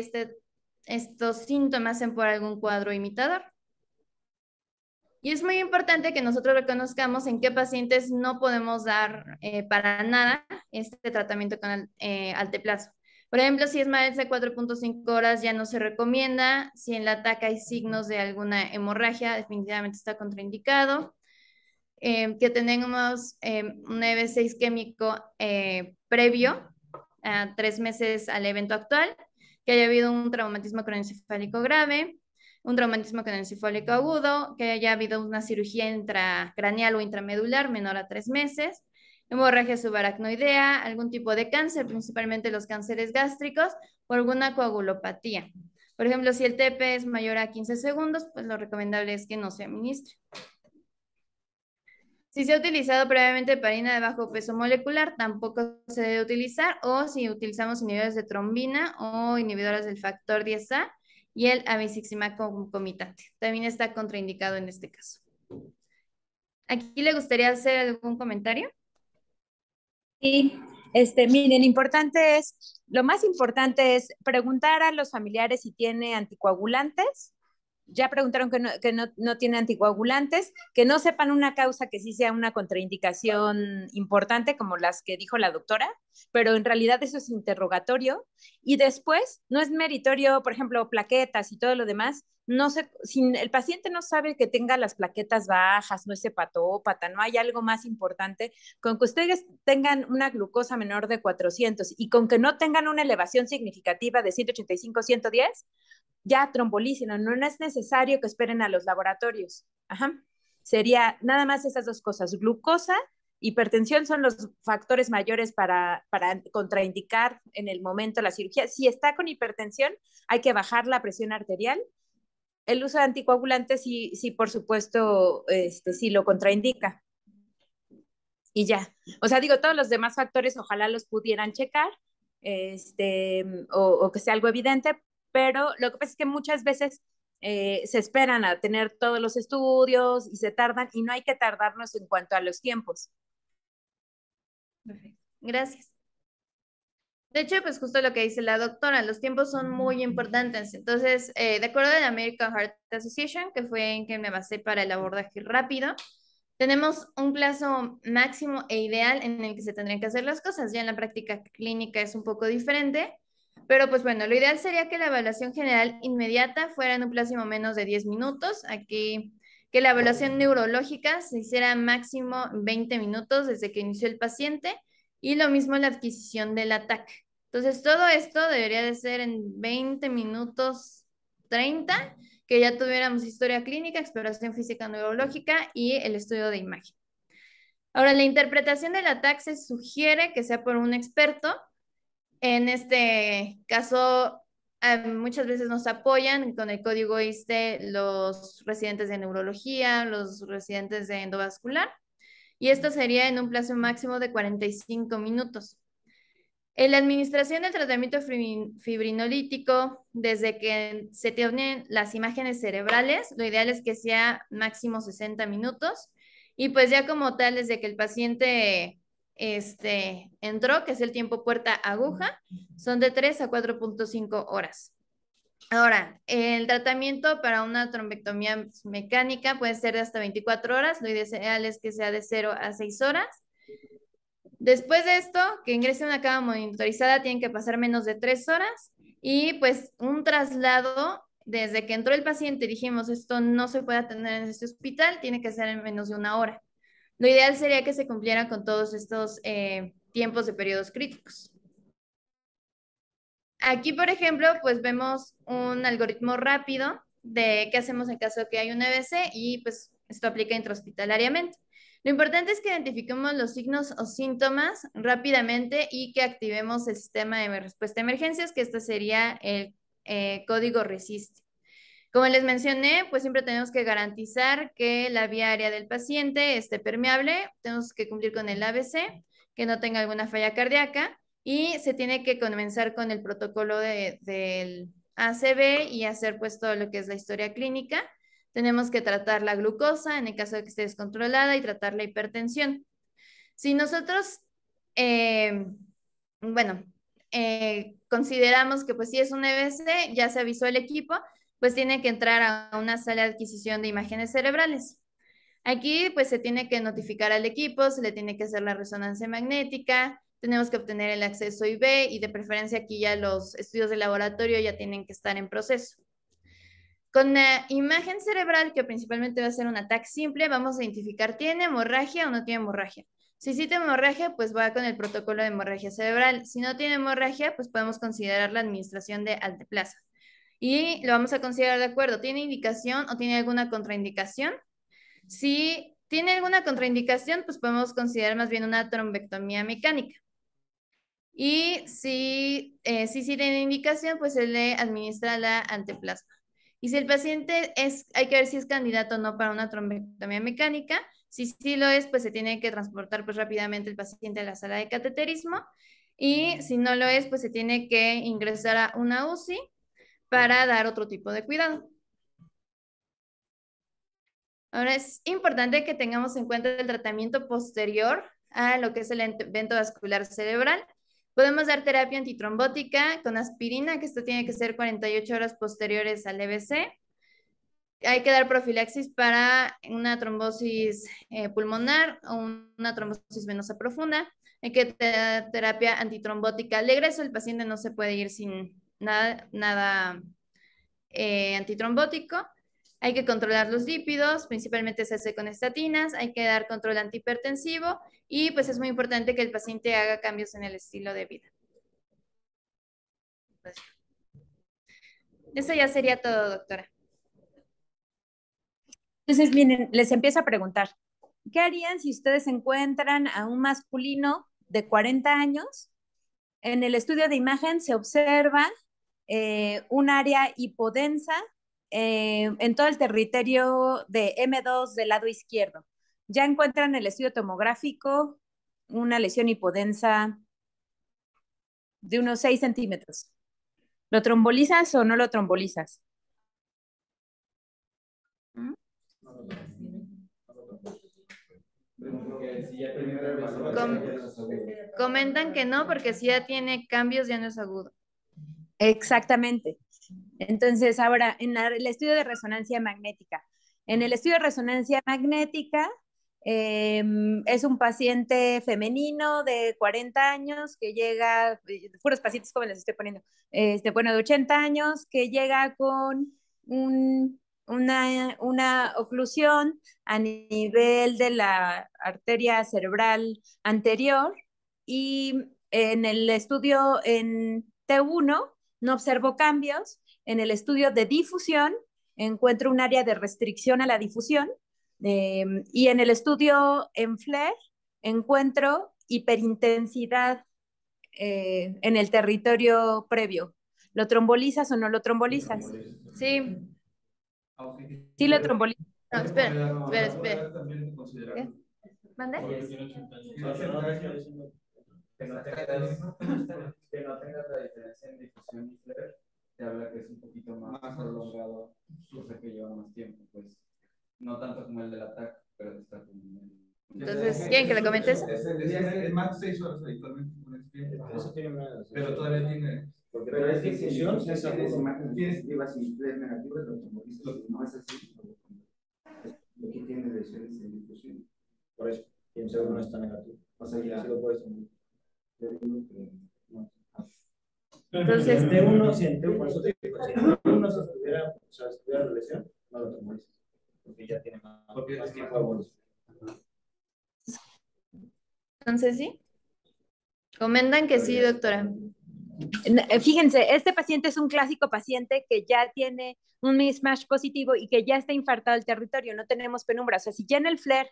estos síntomas sean por algún cuadro imitador. Y es muy importante que nosotros reconozcamos en qué pacientes no podemos dar para nada este tratamiento con alteplazo. Por ejemplo, si es más de 4.5 horas ya no se recomienda. Si en la ataque hay signos de alguna hemorragia, definitivamente está contraindicado. Que tengamos un EV6 isquémico previo a 3 meses al evento actual, que haya habido un traumatismo craneoencefálico grave, un traumatismo craneoencefálico agudo, que haya habido una cirugía intracraneal o intramedular menor a 3 meses, hemorragia subaracnoidea, algún tipo de cáncer, principalmente los cánceres gástricos, o alguna coagulopatía. Por ejemplo, si el TP es mayor a 15 segundos, pues lo recomendable es que no se administre. Si se ha utilizado previamente heparina de bajo peso molecular, tampoco se debe utilizar, o si utilizamos inhibidores de trombina o inhibidores del factor 10A y el abemaciclib concomitante. También está contraindicado en este caso. ¿Aquí le gustaría hacer algún comentario? Sí, miren, lo más importante es preguntar a los familiares si tiene anticoagulantes. Ya preguntaron que no tiene anticoagulantes, que no sepan una causa que sí sea una contraindicación importante, como las que dijo la doctora, pero en realidad eso es interrogatorio. Y después, no es meritorio, por ejemplo, plaquetas y todo lo demás. No sé, si el paciente no sabe que tenga las plaquetas bajas, no es hepatópata, no hay algo más importante, con que ustedes tengan una glucosa menor de 400 y con que no tengan una elevación significativa de 185, 110, ya trombolicen, no es necesario que esperen a los laboratorios. Ajá. Sería nada más esas dos cosas, glucosa, hipertensión son los factores mayores para contraindicar en el momento la cirugía. Si está con hipertensión, hay que bajar la presión arterial. El uso de anticoagulantes sí, por supuesto, sí lo contraindica. Y ya. O sea, digo, todos los demás factores ojalá los pudieran checar, o que sea algo evidente, pero lo que pasa es que muchas veces se esperan a tener todos los estudios y se tardan, y no hay que tardarnos en cuanto a los tiempos. Perfecto. Gracias. De hecho, pues justo lo que dice la doctora, los tiempos son muy importantes. Entonces, de acuerdo a la American Heart Association, que fue en que me basé para el abordaje rápido, tenemos un plazo máximo e ideal en el que se tendrían que hacer las cosas. Ya en la práctica clínica es un poco diferente, pero pues bueno, lo ideal sería que la evaluación general inmediata fuera en un plazo menos de 10 minutos. Aquí, que la evaluación neurológica se hiciera máximo 20 minutos desde que inició el paciente y lo mismo la adquisición del ataque. Entonces, todo esto debería de ser en 20 minutos 30, que ya tuviéramos historia clínica, exploración física neurológica y el estudio de imagen. Ahora, la interpretación del ataque se sugiere que sea por un experto. En este caso, muchas veces nos apoyan con el código ISTE los residentes de neurología, los residentes de endovascular, y esto sería en un plazo máximo de 45 minutos. En la administración del tratamiento fibrinolítico, desde que se tienen las imágenes cerebrales, lo ideal es que sea máximo 60 minutos. Y pues ya como tal, desde que el paciente entró, que es el tiempo puerta aguja, son de 3 a 4.5 horas. Ahora, el tratamiento para una trombectomía mecánica puede ser de hasta 24 horas. Lo ideal es que sea de 0 a 6 horas. Después de esto, que ingrese una cama monitorizada, tienen que pasar menos de 3 horas y pues un traslado, desde que entró el paciente, dijimos, esto no se puede atender en este hospital, tiene que ser en menos de 1 hora. Lo ideal sería que se cumpliera con todos estos tiempos de periodos críticos. Aquí, por ejemplo, pues vemos un algoritmo rápido de qué hacemos en caso de que hay un EBC y pues esto aplica intrahospitalariamente. Lo importante es que identifiquemos los signos o síntomas rápidamente y que activemos el sistema de respuesta a emergencias, que este sería el código RESIST. Como les mencioné, pues siempre tenemos que garantizar que la vía aérea del paciente esté permeable, tenemos que cumplir con el ABC, que no tenga alguna falla cardíaca, y se tiene que comenzar con el protocolo del ACV y hacer pues todo lo que es la historia clínica. Tenemos que tratar la glucosa en el caso de que esté descontrolada y tratar la hipertensión. Si nosotros, bueno, consideramos que pues si es un EBC, ya se avisó el equipo, pues tiene que entrar a una sala de adquisición de imágenes cerebrales. Aquí pues se tiene que notificar al equipo, se le tiene que hacer la resonancia magnética, tenemos que obtener el acceso IV y de preferencia aquí ya los estudios de laboratorio ya tienen que estar en proceso. Con la imagen cerebral, que principalmente va a ser un ataque simple, vamos a identificar, ¿tiene hemorragia o no tiene hemorragia? Si sí tiene hemorragia, pues va con el protocolo de hemorragia cerebral. Si no tiene hemorragia, pues podemos considerar la administración de alteplasa. Y lo vamos a considerar de acuerdo, ¿tiene indicación o tiene alguna contraindicación? Si tiene alguna contraindicación, pues podemos considerar más bien una trombectomía mecánica. Y si sí tiene indicación, pues se le administra la anteplasma. Y si el paciente hay que ver si es candidato o no para una trombectomía mecánica. Si sí lo es, pues se tiene que transportar pues rápidamente el paciente a la sala de cateterismo. Y si no lo es, pues se tiene que ingresar a una UCI para dar otro tipo de cuidado. Ahora es importante que tengamos en cuenta el tratamiento posterior a lo que es el evento vascular cerebral. Podemos dar terapia antitrombótica con aspirina, que esto tiene que ser 48 horas posteriores al EBC. Hay que dar profilaxis para una trombosis pulmonar o una trombosis venosa profunda. Hay que dar terapia antitrombótica al egreso. El paciente no se puede ir sin nada antitrombótico. Hay que controlar los lípidos, principalmente se hace con estatinas. Hay que dar control antihipertensivo y pues es muy importante que el paciente haga cambios en el estilo de vida. Eso ya sería todo, doctora. Entonces, miren, les empiezo a preguntar, ¿qué harían si ustedes encuentran a un masculino de 40 años? En el estudio de imagen se observa un área hipodensa en todo el territorio de M2 del lado izquierdo. Ya encuentran en el estudio tomográfico una lesión hipodensa de unos 6 centímetros. ¿Lo trombolizas o no lo trombolizas? ¿Mm? Com- Comentan que no, porque si ya tiene cambios ya no es agudo. Exactamente. Entonces, ahora, en el estudio de resonancia magnética. En el estudio de resonancia magnética, es un paciente femenino de 40 años que llega, puros pacientes jóvenes estoy poniendo, bueno, de 80 años, que llega con una oclusión a nivel de la arteria cerebral anterior y en el estudio en T1 no observo cambios. En el estudio de difusión encuentro un área de restricción a la difusión y en el estudio en FLAIR encuentro hiperintensidad en el territorio previo. ¿Lo trombolizas o no lo trombolizas? Sí. Sí, lo trombolizas. No, espera. ¿Qué? ¿Mande? Que no tengas, que no tengas la diferencia en difusión y flare, te habla que es un poquito más prolongado, o sea que lleva más tiempo, pues. No tanto como el del ataque, pero está como Entonces, ¿quieren que le comente eso? Es más de 6 horas habitualmente con ese cliente. Eso tiene menos. Pero todavía tiene. Pero es que si difusión tienes imágenes positivas y flare negativas, lo tomorizas. Si no es así, aquí tiene lesiones en difusión. Por eso, y en segundo no está negativo. O sea, ya. Sí lo puedes tomar. Entonces, Si en T1, si en T1, por eso te digo, si en T1 se estuviera, o sea, estuviera la lesión, no lo tomarías. Porque ya tiene más tiempo de evolución. entonces sí. Comentan que sí, doctora. Fíjense, este paciente es un clásico paciente que ya tiene un mismatch positivo y que ya está infartado el territorio, no tenemos penumbra. O sea, si ya en el FLAIR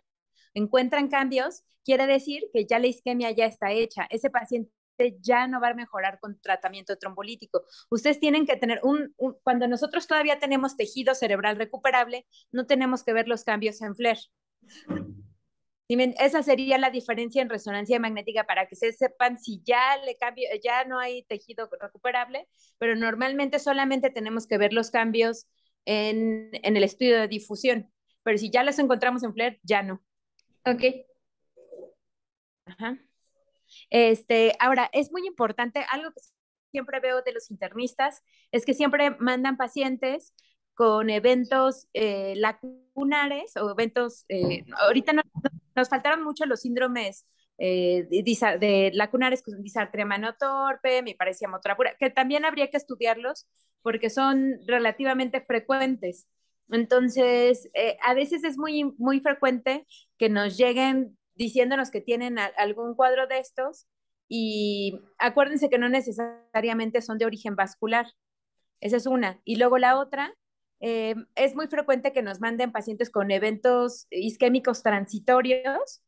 encuentran cambios, quiere decir que ya la isquemia ya está hecha. Ese paciente ya no va a mejorar con tratamiento trombolítico. Ustedes tienen que tener cuando nosotros todavía tenemos tejido cerebral recuperable, no tenemos que ver los cambios en FLAIR. Esa sería la diferencia en resonancia magnética para que se sepan si ya le cambio, ya no hay tejido recuperable, pero normalmente solamente tenemos que ver los cambios en el estudio de difusión. Pero si ya los encontramos en FLAIR, ya no. Ok. Ajá. Ahora, es muy importante, algo que siempre veo de los internistas, es que siempre mandan pacientes con eventos lacunares o eventos, ahorita nos faltaron mucho los síndromes de lacunares con disartria manotorpe, me parecía motrapura, que también habría que estudiarlos porque son relativamente frecuentes. Entonces, a veces es muy frecuente que nos lleguen diciéndonos que tienen algún cuadro de estos y acuérdense que no necesariamente son de origen vascular. Esa es una. Y luego la otra, es muy frecuente que nos manden pacientes con eventos isquémicos transitorios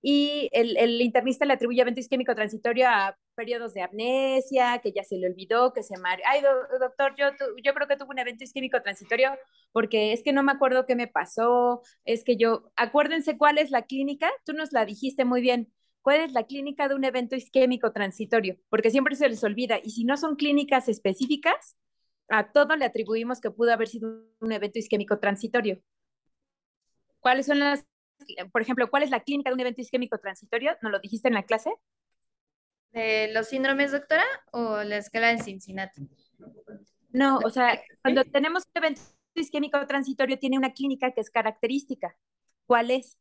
y el internista le atribuye evento isquémico transitorio a periodos de amnesia, que ya se le olvidó, que se mareó. Ay, doctor, yo creo que tuve un evento isquémico transitorio porque es que no me acuerdo qué me pasó, es que acuérdense cuál es la clínica, tú nos la dijiste muy bien, cuál es la clínica de un evento isquémico transitorio, porque siempre se les olvida, y si no son clínicas específicas, a todo le atribuimos que pudo haber sido un evento isquémico transitorio. ¿Cuáles son por ejemplo, cuál es la clínica de un evento isquémico transitorio? ¿Nos lo dijiste en la clase? ¿De los síndromes, doctora, o la escala de Cincinnati? No, o sea, cuando tenemos un evento isquémico transitorio tiene una clínica que es característica. ¿Cuál es?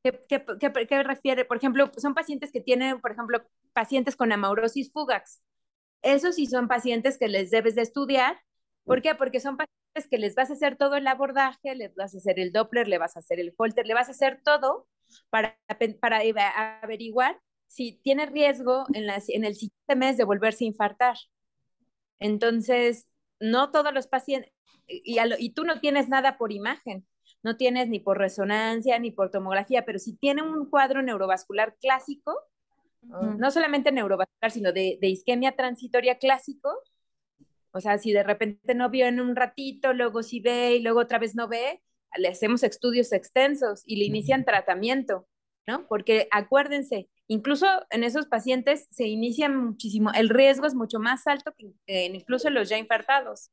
¿Qué refiere? Por ejemplo, son pacientes que tienen, por ejemplo, pacientes con amaurosis fugax. Esos sí son pacientes que les debes de estudiar. ¿Por qué? Porque son pacientes que les vas a hacer todo el abordaje, les vas a hacer el Doppler, le vas a hacer el Holter, le vas a hacer todo para averiguar si tiene riesgo en el siguiente mes de volverse a infartar. Entonces, no todos los pacientes, y tú no tienes nada por imagen, no tienes ni por resonancia ni por tomografía, pero si tiene un cuadro neurovascular clásico, no solamente neurovascular, sino de isquemia transitoria clásico, o sea, si de repente no vio en un ratito, luego sí ve y luego otra vez no ve, le hacemos estudios extensos y le inician tratamiento, ¿no? Porque acuérdense, incluso en esos pacientes se inicia muchísimo, el riesgo es mucho más alto que incluso en los ya infartados.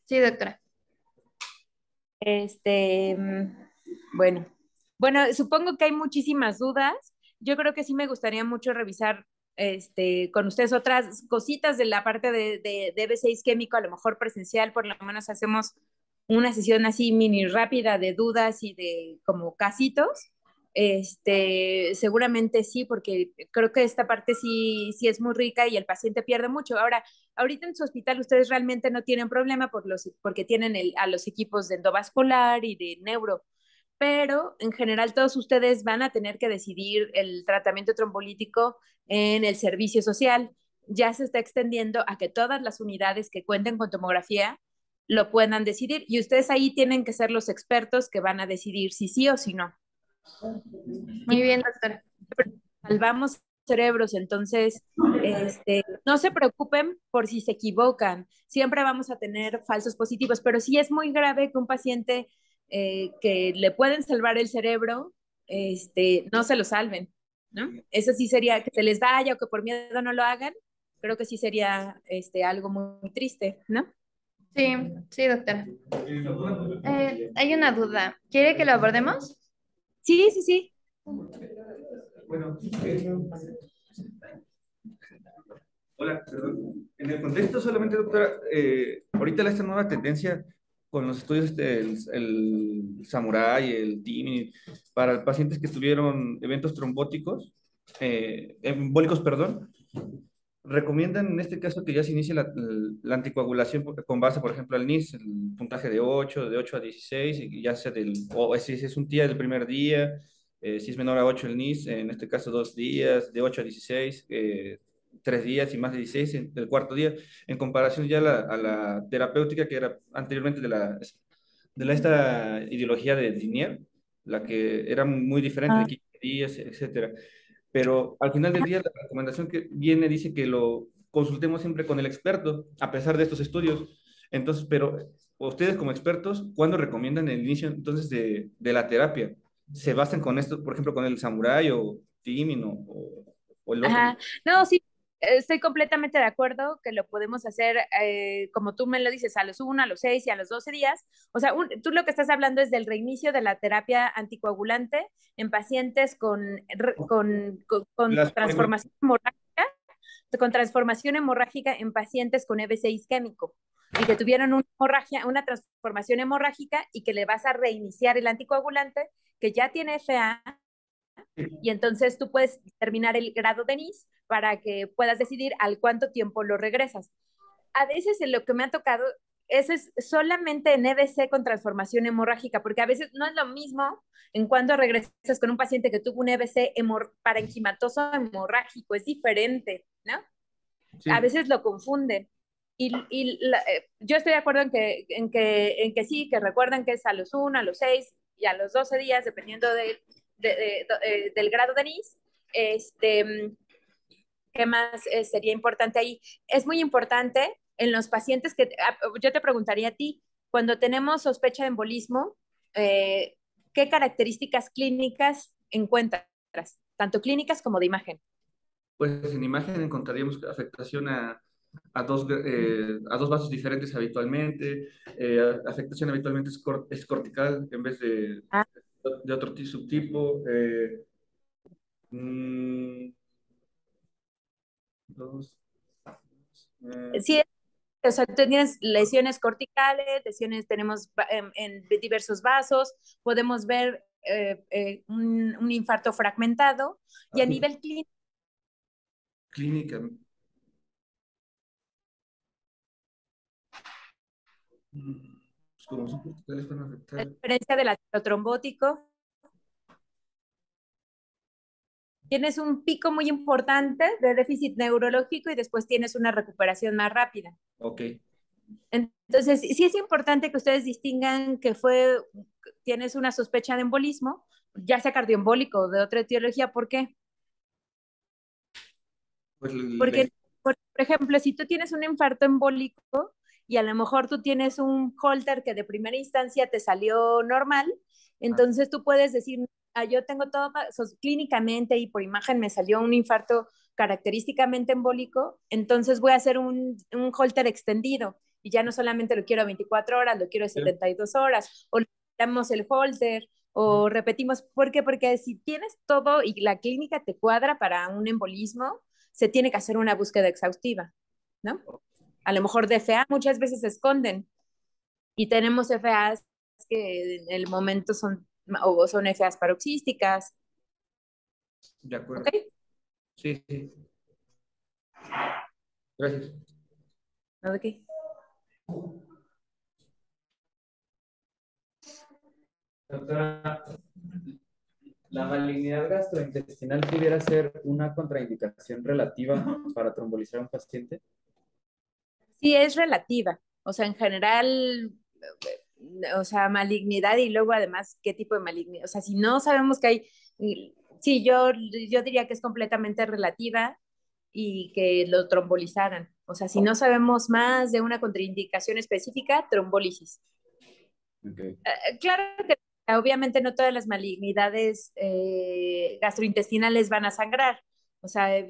Sí, doctora. Este, bueno, supongo que hay muchísimas dudas. Yo creo que sí me gustaría mucho revisar con ustedes otras cositas de la parte de B6 químico, a lo mejor presencial, por lo menos hacemos una sesión así mini rápida de dudas y de como casitos. Seguramente sí, porque creo que esta parte sí es muy rica y el paciente pierde mucho. Ahora, ahorita en su hospital ustedes realmente no tienen problema porque tienen a los equipos de endovascular y de neuro, pero en general todos ustedes van a tener que decidir el tratamiento trombolítico en el servicio social. Ya se está extendiendo a que todas las unidades que cuenten con tomografía lo puedan decidir y ustedes ahí tienen que ser los expertos que van a decidir si sí o si no. Muy bien, doctora. Salvamos cerebros, entonces no se preocupen por si se equivocan, siempre vamos a tener falsos positivos, pero sí es muy grave que un paciente que le pueden salvar el cerebro, no se lo salven, ¿no? Eso sí sería que se les vaya o que por miedo no lo hagan, creo que sí sería algo muy triste, ¿no? Sí, sí, doctora. Hay una duda. ¿Quiere que lo abordemos? Sí, sí, sí. Bueno, hola, perdón. En el contexto solamente, doctora, ahorita esta nueva tendencia con los estudios del el Samurai, el TIMI, para pacientes que tuvieron eventos trombóticos, embólicos, perdón, recomiendan en este caso que ya se inicie la anticoagulación con base, por ejemplo, al NIS, el puntaje de 8 a 16, y ya sea o si es un día del primer día, si es menor a 8 el NIS, en este caso 2 días, de 8 a 16, 3 días y más de 16 el cuarto día, en comparación ya a la terapéutica que era anteriormente de esta ideología de Dinier, la que era muy diferente de Ah, 15 días, etcétera. Pero al final del día, la recomendación que viene dice que lo consultemos siempre con el experto, a pesar de estos estudios. Entonces, pero ustedes como expertos, ¿cuándo recomiendan el inicio entonces de la terapia? ¿Se basan con esto, por ejemplo, con el Samurai o Timin o el otro? ajá. No, sí, estoy completamente de acuerdo que lo podemos hacer, como tú me lo dices, a los 1, a los 6 y a los 12 días. O sea, tú lo que estás hablando es del reinicio de la terapia anticoagulante en pacientes con Las, por ejemplo, transformación hemorrágica, con transformación hemorrágica en pacientes con EBC isquémico y que tuvieron una hemorragia, una transformación hemorrágica y que le vas a reiniciar el anticoagulante que ya tiene FA y entonces tú puedes terminar el grado de NIS para que puedas decidir al cuánto tiempo lo regresas. A veces en lo que me ha tocado, eso es solamente en EBC con transformación hemorrágica, porque a veces no es lo mismo en cuando regresas con un paciente que tuvo un EBC parenquimatoso hemorrágico, es diferente, ¿no? A sí. veces lo confunden. Yo estoy de acuerdo en que sí, que recuerden que es a los 1, a los 6 y a los 12 días, dependiendo del grado de NIS. ¿Qué más sería importante ahí? Es muy importante en los pacientes yo te preguntaría a ti, cuando tenemos sospecha de embolismo, ¿qué características clínicas encuentras? Tanto clínicas como de imagen. Pues en imagen encontraríamos afectación a dos vasos diferentes habitualmente. Afectación habitualmente es cortical en vez Ah, de otro subtipo. Mm, dos, eh, sí, o sea, tienes lesiones corticales, tenemos en diversos vasos, podemos ver un infarto fragmentado y a así, nivel clínico, clínica. Pues como son corticales van a a afectar. diferencia del ácido trombótico, tienes un pico muy importante de déficit neurológico y después tienes una recuperación más rápida. Ok. Entonces, sí es importante que ustedes distingan que tienes una sospecha de embolismo, ya sea cardioembólico o de otra etiología. ¿Por qué? Pues Porque, por ejemplo, si tú tienes un infarto embólico y a lo mejor tú tienes un Holter que de primera instancia te salió normal, entonces tú puedes decir, yo tengo todo, clínicamente y por imagen me salió un infarto característicamente embólico, entonces voy a hacer un Holter extendido y ya no solamente lo quiero a 24 horas, lo quiero a 72 horas, o le damos el Holter, o repetimos, ¿por qué? Porque si tienes todo y la clínica te cuadra para un embolismo, se tiene que hacer una búsqueda exhaustiva, ¿no? A lo mejor DFA muchas veces se esconden y tenemos FAs que en el momento son FAs paroxísticas. De acuerdo. ¿Ok? Sí, sí. Gracias. ¿No de qué? Doctora, ¿la malignidad gastrointestinal pudiera ser una contraindicación relativa para trombolizar a un paciente? Sí, es relativa. O sea, en general, o sea, malignidad y luego además qué tipo de malignidad. O sea, si no sabemos que hay, sí, yo diría que es completamente relativa y que lo trombolizaran. O sea, si no sabemos más de una contraindicación específica, trombólisis. Okay. Claro que obviamente no todas las malignidades gastrointestinales van a sangrar. O sea,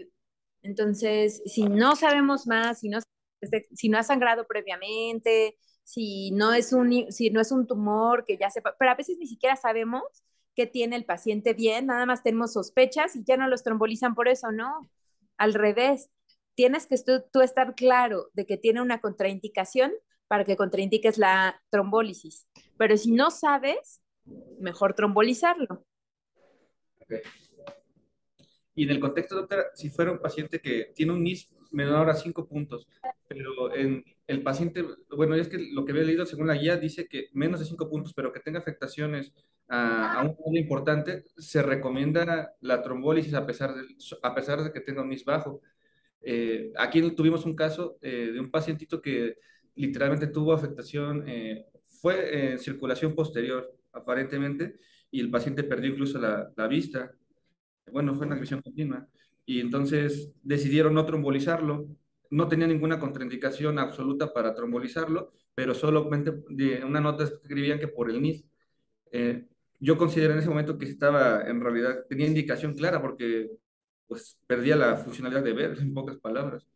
entonces, si no sabemos más, si no ha sangrado previamente, si no es un tumor que ya sepa, pero a veces ni siquiera sabemos qué tiene el paciente bien, nada más tenemos sospechas y ya no los trombolizan por eso, ¿no? Al revés, tienes que tú estar claro de que tiene una contraindicación para que contraindiques la trombólisis. Pero si no sabes, mejor trombolizarlo. Okay. Y en el contexto, doctora, si fuera un paciente que tiene un NIS menor a 5 puntos, pero en el paciente, bueno, es que lo que había leído según la guía dice que menos de 5 puntos, pero que tenga afectaciones a un punto importante, se recomienda la trombólisis a pesar de que tenga un NIS bajo. Aquí tuvimos un caso de un pacientito que literalmente tuvo afectación, fue circulación posterior, aparentemente, y el paciente perdió incluso la vista. Bueno, fue una agresión continua. Y entonces decidieron no trombolizarlo. No tenía ninguna contraindicación absoluta para trombolizarlo, pero solamente de una nota escribían que por el NIS. Eh, yo consideré en ese momento que estaba, en realidad, tenía indicación clara porque pues perdía la funcionalidad de ver, en pocas palabras.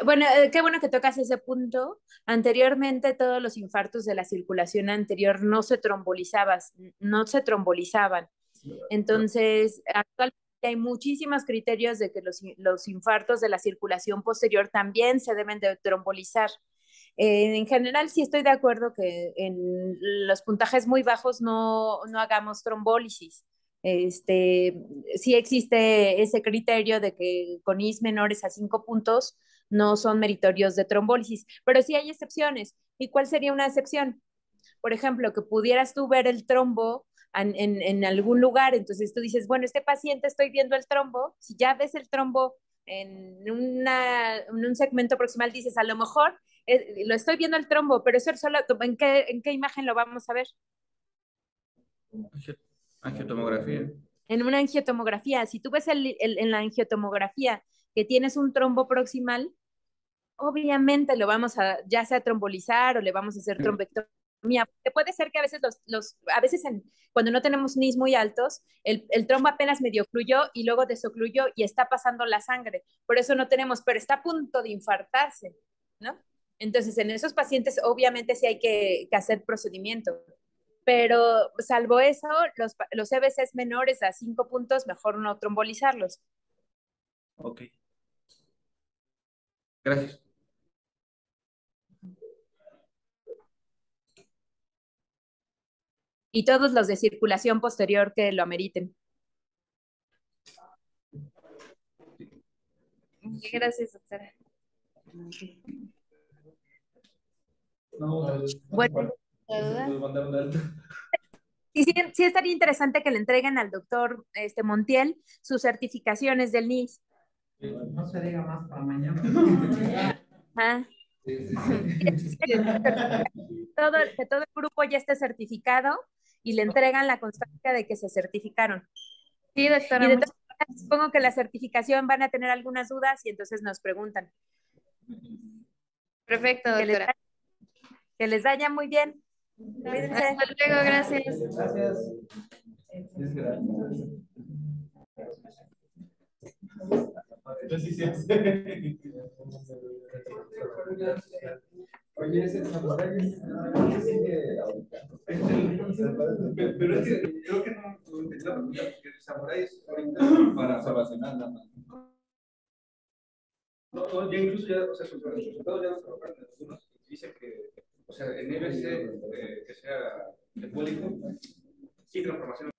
Bueno, qué bueno que tocas ese punto. Anteriormente todos los infartos de la circulación anterior no se trombolizaban. Entonces, actualmente hay muchísimos criterios de que los infartos de la circulación posterior también se deben de trombolizar. En general, sí estoy de acuerdo que en los puntajes muy bajos no hagamos trombólisis. Sí existe ese criterio de que con IS menores a 5 puntos no son meritorios de trombólisis, pero sí hay excepciones. ¿Y cuál sería una excepción? Por ejemplo, que pudieras tú ver el trombo en algún lugar, entonces tú dices, bueno, este paciente estoy viendo el trombo, si ya ves el trombo en un segmento proximal, dices, a lo mejor lo estoy viendo el trombo, pero eso solo, ¿en qué imagen lo vamos a ver? Angiotomografía. En una angiotomografía. Si tú ves en la angiotomografía que tienes un trombo proximal, obviamente lo vamos a ya sea trombolizar o le vamos a hacer trombectomía. Puede ser que a veces cuando no tenemos NIS muy altos, el trombo apenas medio ocluyó y luego desocluyó y está pasando la sangre. Por eso no tenemos, pero está a punto de infartarse, ¿no? Entonces, en esos pacientes obviamente sí hay que hacer procedimiento. Pero salvo eso, los EBCs menores a 5 puntos, mejor no trombolizarlos. Ok. Gracias. Y todos los de circulación posterior que lo ameriten. Gracias, doctora. No, Bueno, mandar un alto. Y sí, sí estaría interesante que le entreguen al doctor Montiel sus certificaciones del NIS. No se diga más para mañana. Ah. Que todo el grupo ya esté certificado y le entregan la constancia de que se certificaron. Sí, doctora. Y de todas maneras, supongo que la certificación van a tener algunas dudas y entonces nos preguntan. Perfecto, doctora. Que les vaya muy bien. Cuídense. Hasta luego, gracias. Gracias. Oye, ese samurái sigue ahorita. Pero es que creo que no entendí la pregunta, porque el samurái es ahorita para observacional nada más. No, ya incluso ya, o sea, sus resultados ya los trabajan en algunos. Dice que, o sea, en IBC, que sea de público, sí, transformación.